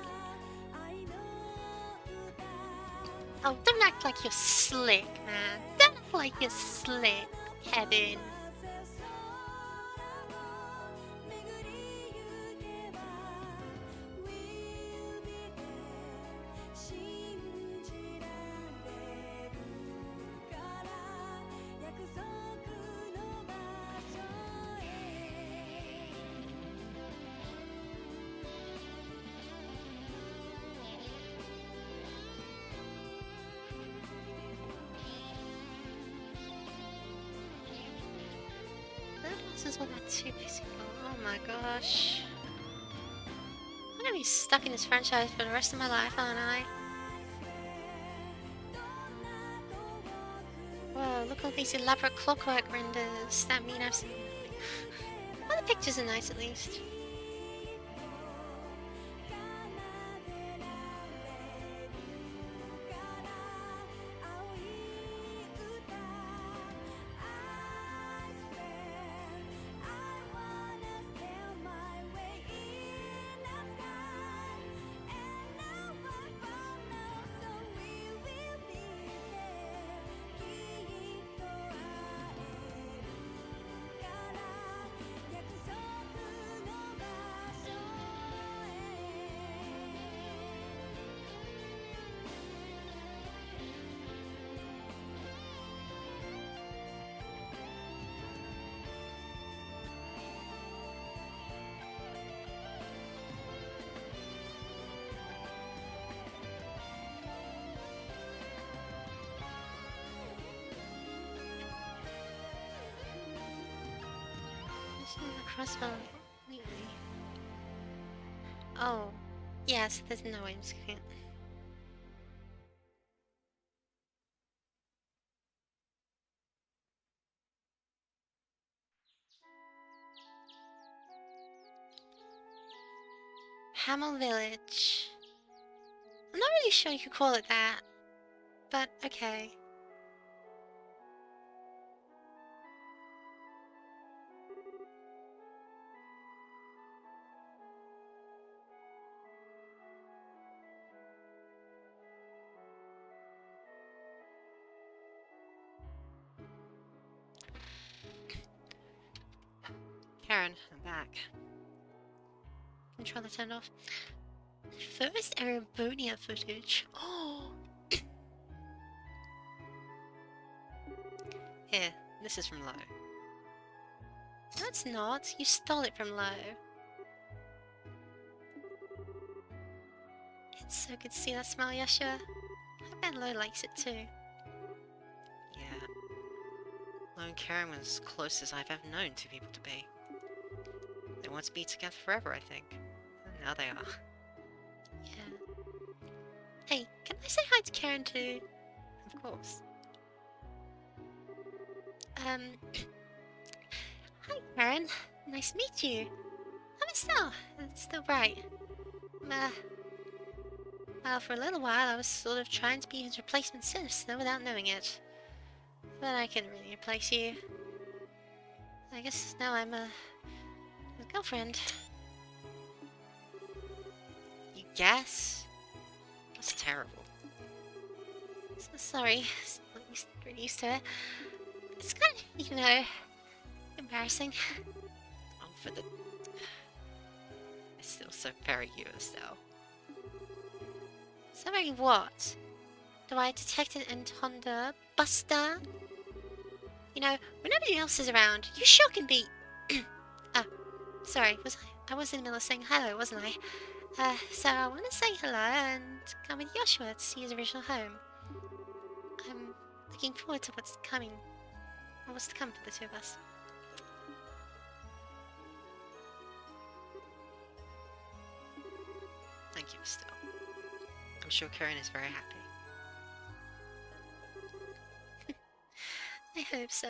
[SPEAKER 2] Oh, don't act like you're slick, man. Don't act like you're slick, Kevin. This is what that 2 basically. Oh my gosh. I'm gonna be stuck in this franchise for the rest of my life, aren't I? Whoa, look at all these elaborate clockwork renders. That mean I've seen... Well, the pictures are nice at least. Crossbow. Oh, yes, there's no way I'm skipping it. Camel Village. I'm not really sure you could call it that, but okay.
[SPEAKER 1] Karen, I'm back.
[SPEAKER 2] Controller turned off. First Arabonia footage. Oh!
[SPEAKER 1] Here, this is from Lowe.
[SPEAKER 2] That's not. You stole it from Lowe. It's so good to see that smile, Yashua. I bet Lowe likes it too.
[SPEAKER 1] Yeah. Lowe and Karen were as close as I've ever known two people to be. They want to be together forever, I think. And now they are.
[SPEAKER 2] Yeah. Hey, can I say hi to Karen too?
[SPEAKER 1] Of course.
[SPEAKER 2] Hi Karen. Nice to meet you. I'm Estelle. It's still bright. Well, for a little while I was sort of trying to be his replacement sinister without knowing it. But I couldn't really replace you. I guess now I'm his girlfriend.
[SPEAKER 1] You guess? That's terrible.
[SPEAKER 2] So sorry. Not really used to it. It's kind of, you know, embarrassing.
[SPEAKER 1] Oh, for the... It's still so very you, Estelle.
[SPEAKER 2] So very what? Do I detect an entendre buster? You know, when nobody else is around, you sure can be... sorry, I was in the middle of saying hello, wasn't I? So I want to say hello and come with Joshua to see his original home. I'm looking forward to what's coming. Or what's to come for the two of us.
[SPEAKER 1] Thank you, Estelle. I'm sure Karen is very happy.
[SPEAKER 2] I hope so.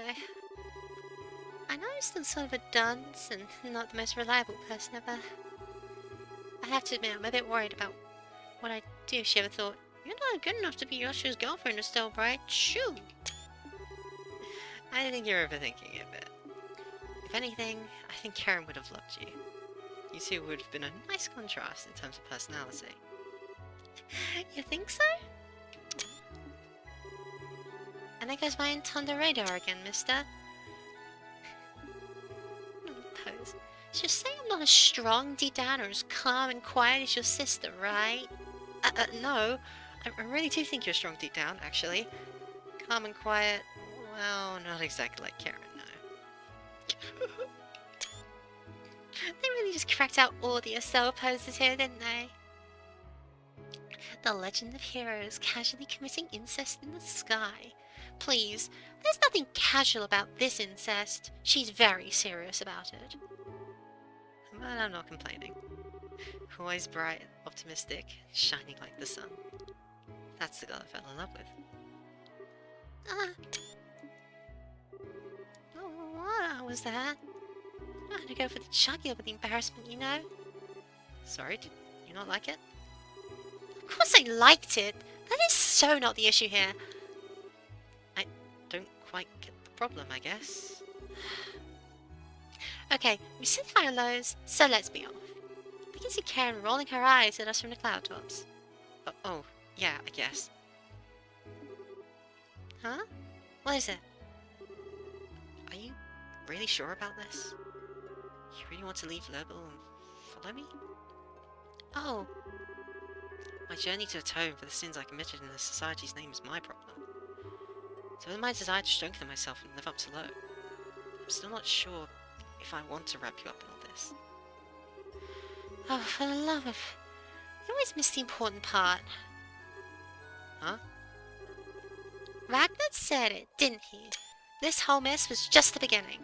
[SPEAKER 2] I know I'm still sort of a dunce and not the most reliable person ever. I have to admit, I'm a bit worried about what I'd do if she ever thought, "You're not good enough to be Yoshi's girlfriend, Estelle, Bright. Shoo!"
[SPEAKER 1] I think you're overthinking it a bit. If anything, I think Karen would have loved you. You two would have been a nice contrast in terms of personality.
[SPEAKER 2] You think so? And there goes my entendre radar again, mister. Pose. Just say I'm not as strong deep down or as calm and quiet as your sister, right?
[SPEAKER 1] No. I really do think you're strong deep down, actually. Calm and quiet. Well, not exactly like Karen, no.
[SPEAKER 2] They really just cracked out all the Estelle poses here, didn't they? The legend of heroes casually committing incest in the sky. Please, there's nothing casual about this incest. She's very serious about it.
[SPEAKER 1] But I'm not complaining. Always bright, optimistic, shining like the sun. That's the girl I fell in love with.
[SPEAKER 2] What was that? I had to go for the jugular with the embarrassment, you know?
[SPEAKER 1] Sorry, did you not like it?
[SPEAKER 2] Of course I liked it. That is so not the issue here.
[SPEAKER 1] I don't quite get the problem, I guess.
[SPEAKER 2] Okay, we sit high lows, so let's be off. I can see Karen rolling her eyes at us from the cloud tops.
[SPEAKER 1] Oh, yeah, I guess.
[SPEAKER 2] Huh? What is it?
[SPEAKER 1] Are you really sure about this? You really want to leave Lurble and follow me?
[SPEAKER 2] Oh,
[SPEAKER 1] My journey to atone for the sins I committed in the society's name is my problem. So with my desire to strengthen myself and live up to Lowe, I'm still not sure if I want to wrap you up in all this.
[SPEAKER 2] oh, for the love of... You always miss the important part.
[SPEAKER 1] Huh?
[SPEAKER 2] Ragnar said it, didn't he? This whole mess was just the beginning.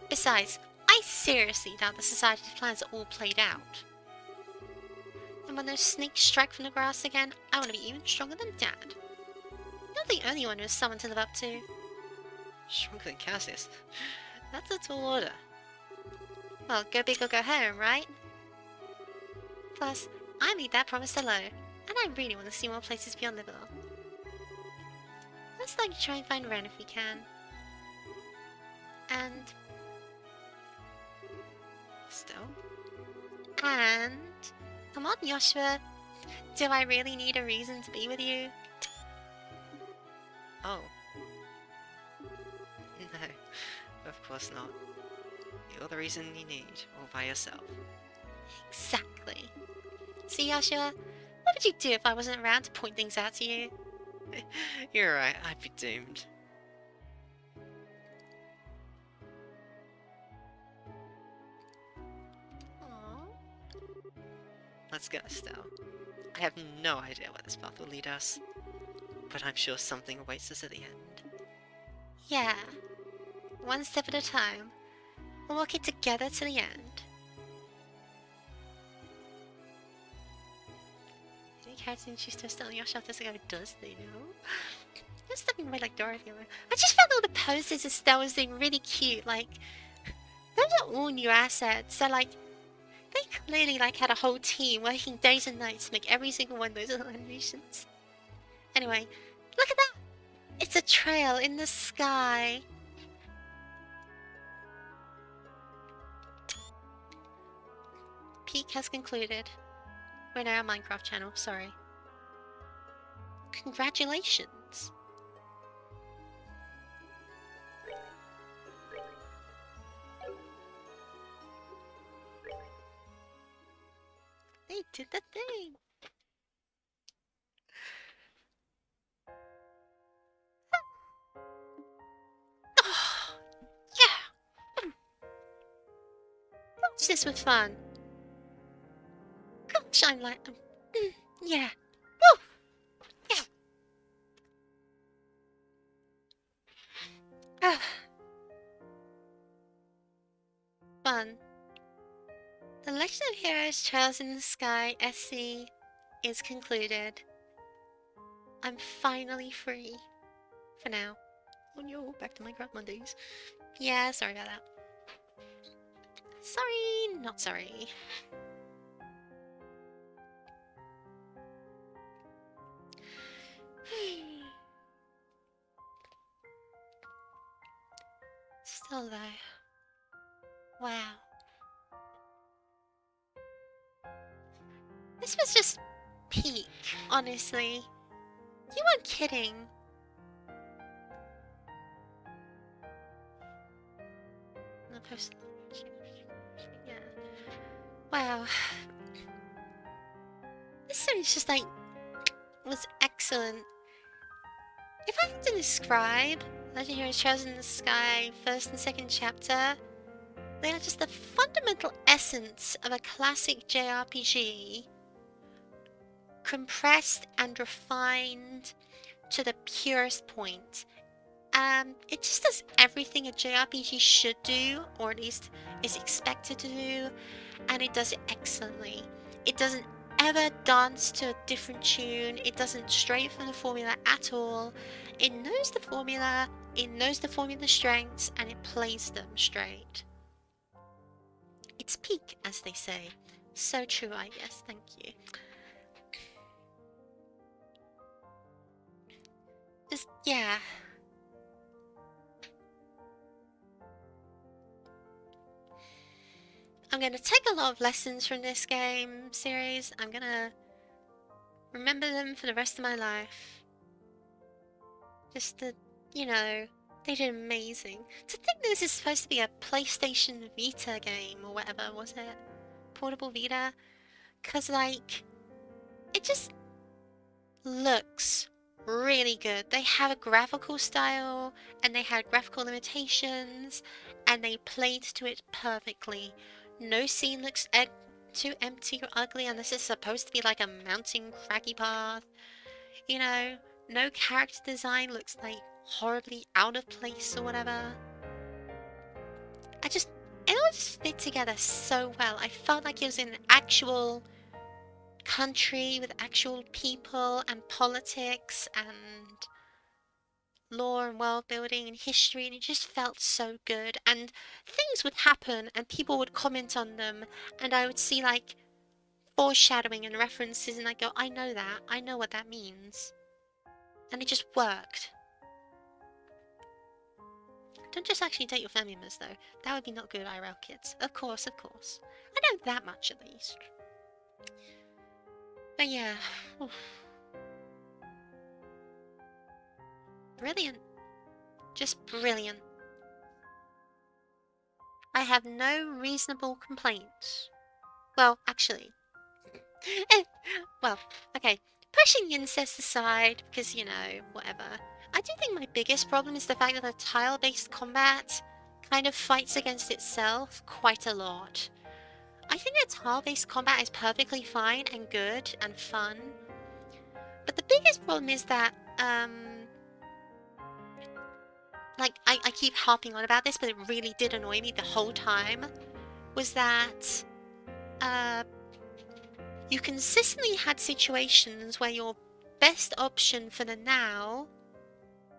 [SPEAKER 2] Besides, I seriously doubt the society's plans are all played out. And when those snakes strike from the grass again, I want to be even stronger than Dad. You're the only one who has someone to live up to.
[SPEAKER 1] Stronger than Cassius? That's a tall order.
[SPEAKER 2] Well, go big or go home, right? Plus, I made that promise alone, and I really want to see more places beyond Liverpool. Let's like try and find Ren if we can. And... still. And... come on, Joshua. Do I really need a reason to be with you?
[SPEAKER 1] Oh. No, of course not. You're the reason you need, all by yourself.
[SPEAKER 2] Exactly. See, Joshua? What would you do if I wasn't around to point things out to you?
[SPEAKER 1] You're right, I'd be doomed.
[SPEAKER 2] Aww.
[SPEAKER 1] Let's go, Estelle. I have no idea where this path will lead us, but I'm sure something awaits us at the end.
[SPEAKER 2] Yeah. One step at a time. We'll walk it together to the end. Any characters introduced to Estelle and Joshua doesn't go, does they know? Just stepping away like Dorothy. I just found all the poses Estelle was doing really cute. Like, those are all new assets. So, like, they clearly like had a whole team working days and nights to make every single one of those little animations. Anyway, look at that! It's a trail in the sky. Peak has concluded. We're now a Minecraft channel, sorry. Congratulations! They did the thing! Oh, yeah! Gosh, this was fun! Gosh, I'm like... yeah! Woo! Yeah! Fun. The Legend of Heroes Trails in the Sky SC is concluded. I'm finally free. For now. Oh no, back to Minecraft Mondays. Yeah, sorry about that. Sorry, not sorry. Still though. Wow. This was just peak, honestly. You weren't kidding. No post. Yeah. Wow. This series just like was excellent. If I had to describe Legend of Heroes Trails in the Sky first and second chapter, they are just the fundamental essence of a classic JRPG, compressed and refined to the purest point. It just does everything a JRPG should do, or at least is expected to do, and it does it excellently. It doesn't ever dance to a different tune, it doesn't stray from the formula at all. It knows the formula, it knows the formula strengths, and it plays them straight. It's peak, as they say. So true, I guess. Thank you. Just, yeah. I'm going to take a lot of lessons from this game series. I'm going to remember them for the rest of my life. Just to, you know, they did amazing. To think this is supposed to be a PlayStation Vita game or whatever, was it? Portable Vita? Because, like, it just looks really good. They have a graphical style and they had graphical limitations and they played to it perfectly. No scene looks too empty or ugly unless it's supposed to be like a mountain craggy path. You know, no character design looks like horribly out of place or whatever. It all just fit together so well. I felt like it was in an actual country with actual people and politics and lore and world building and history, and it just felt so good. And things would happen and people would comment on them, and I would see like foreshadowing and references, and I go, I know that. I know what that means. And it just worked. Don't just actually date your family members, though. That would be not good, IRL kids. Of course, of course. I know that much, at least. But yeah. Oof. Brilliant. Just brilliant. I have no reasonable complaints. Well, actually. Well, okay. Pushing the incest aside, because, you know, whatever. I do think my biggest problem is the fact that the tile-based combat kind of fights against itself quite a lot. I think that tile-based combat is perfectly fine and good and fun. But the biggest problem is that, like, I keep harping on about this, but it really did annoy me the whole time, was that, you consistently had situations where your best option for the now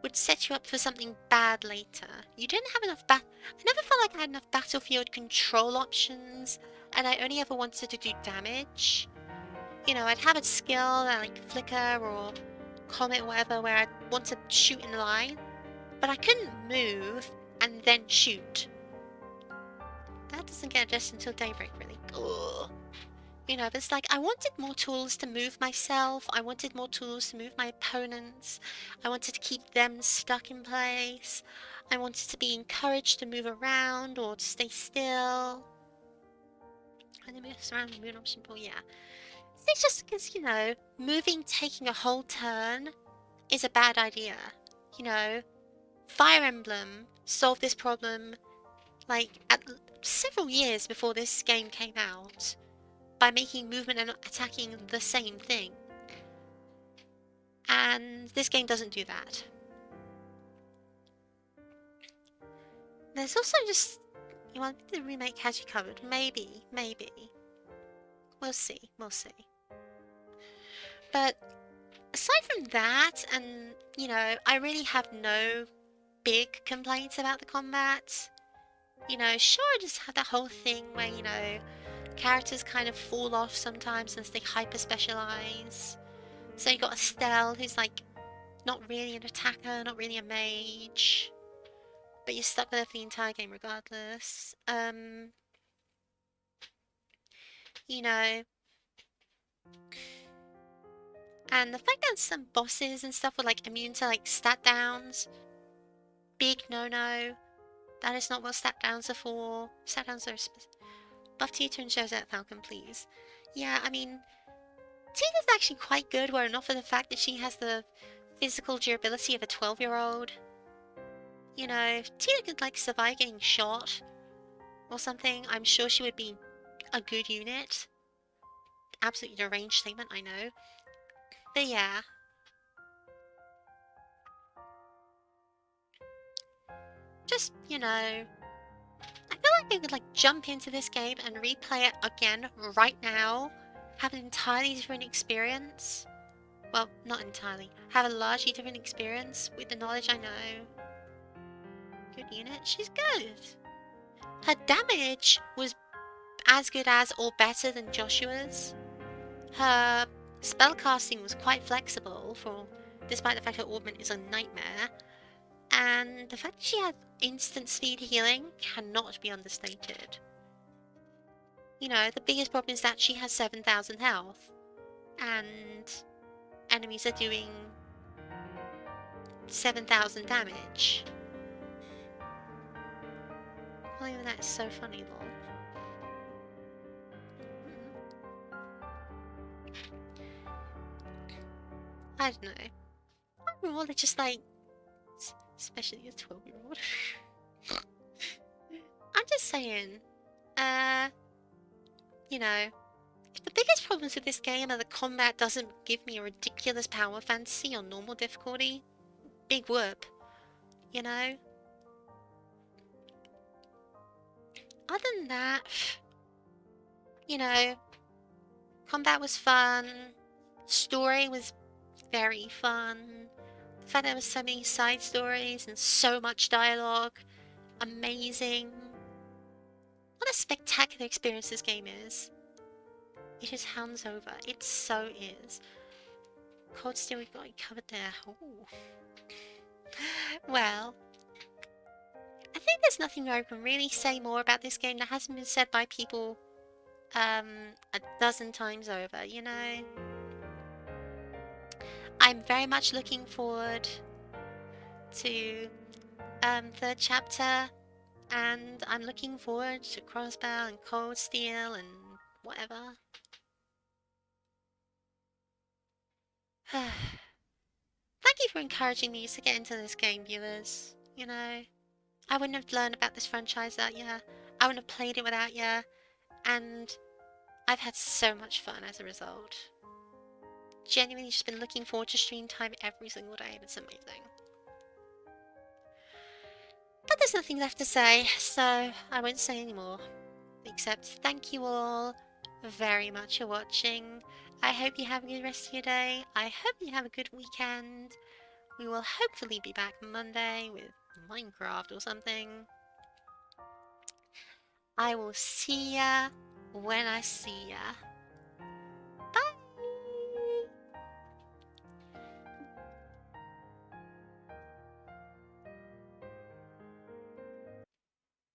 [SPEAKER 2] would set you up for something bad later. You didn't have enough I never felt like I had enough battlefield control options, and I only ever wanted to do damage. You know, I'd have a skill like Flicker or Comet or whatever where I'd want to shoot in line, but I couldn't move and then shoot. That doesn't get addressed until daybreak, really. Ugh. You know, but it's like, I wanted more tools to move myself, I wanted more tools to move my opponents, I wanted to keep them stuck in place, I wanted to be encouraged to move around or to stay still. And then move around the moon option pool, yeah. It's just because, you know, moving, taking a whole turn is a bad idea. You know, Fire Emblem solved this problem, like, several years before this game came out, by making movement and attacking the same thing. And this game doesn't do that. There's also just... You want the remake has you covered. Maybe. We'll see. But aside from that, and, you know, I really have no big complaints about the combat. You know, sure, I just have that whole thing where, you know, characters kind of fall off sometimes as they hyper-specialize. So you got Estelle, who's like not really an attacker, not really a mage, but you're stuck with her for the entire game regardless. You know, and the fact that some bosses and stuff were like immune to like stat downs, big no-no. That is not what stat downs are for. Stat downs are buff Tita and shows out Falcon, please. Yeah, I mean, Tita's actually quite good, were it not for the fact that she has the physical durability of a 12-year-old. You know, if Tita could, like, survive getting shot or something, I'm sure she would be a good unit. Absolutely deranged statement, I know. But yeah. Just, you know, I feel like I could, like, jump into this game and replay it again right now. Have an entirely different experience. Well, not entirely. Have a largely different experience with the knowledge I know. Good unit. She's good. Her damage was as good as or better than Joshua's. Her spellcasting was quite flexible, despite the fact her augment is a nightmare. And the fact that she had instant speed healing cannot be understated. You know, the biggest problem is that she has 7,000 health. And enemies are doing 7,000 damage. Well, even that is so funny, lol. I don't know. Overall, they're just like... Especially a 12-year-old. I'm just saying... You know... If the biggest problems with this game are the combat doesn't give me a ridiculous power fantasy on normal difficulty, big whoop. You know? Other than that... You know... Combat was fun. Story was very fun. The fact there was so many side stories and so much dialogue. Amazing. What a spectacular experience this game is. It is hands over. It so is. Cold Steel, we've got you covered there. Ooh. Well, I think there's nothing I can really say more about this game that hasn't been said by people a dozen times over, you know? I'm very much looking forward to third chapter, and I'm looking forward to Crossbow and Cold Steel and whatever. Thank you for encouraging me to get into this game, viewers. You know, I wouldn't have learned about this franchise without you. I wouldn't have played it without you. And I've had so much fun as a result. Genuinely just been looking forward to stream time every single day, and it's amazing. But there's nothing left to say, so I won't say any more. Except thank you all very much for watching. I hope you have a good rest of your day. I hope you have a good weekend. We will hopefully be back Monday with Minecraft or something. I will see ya when I see ya.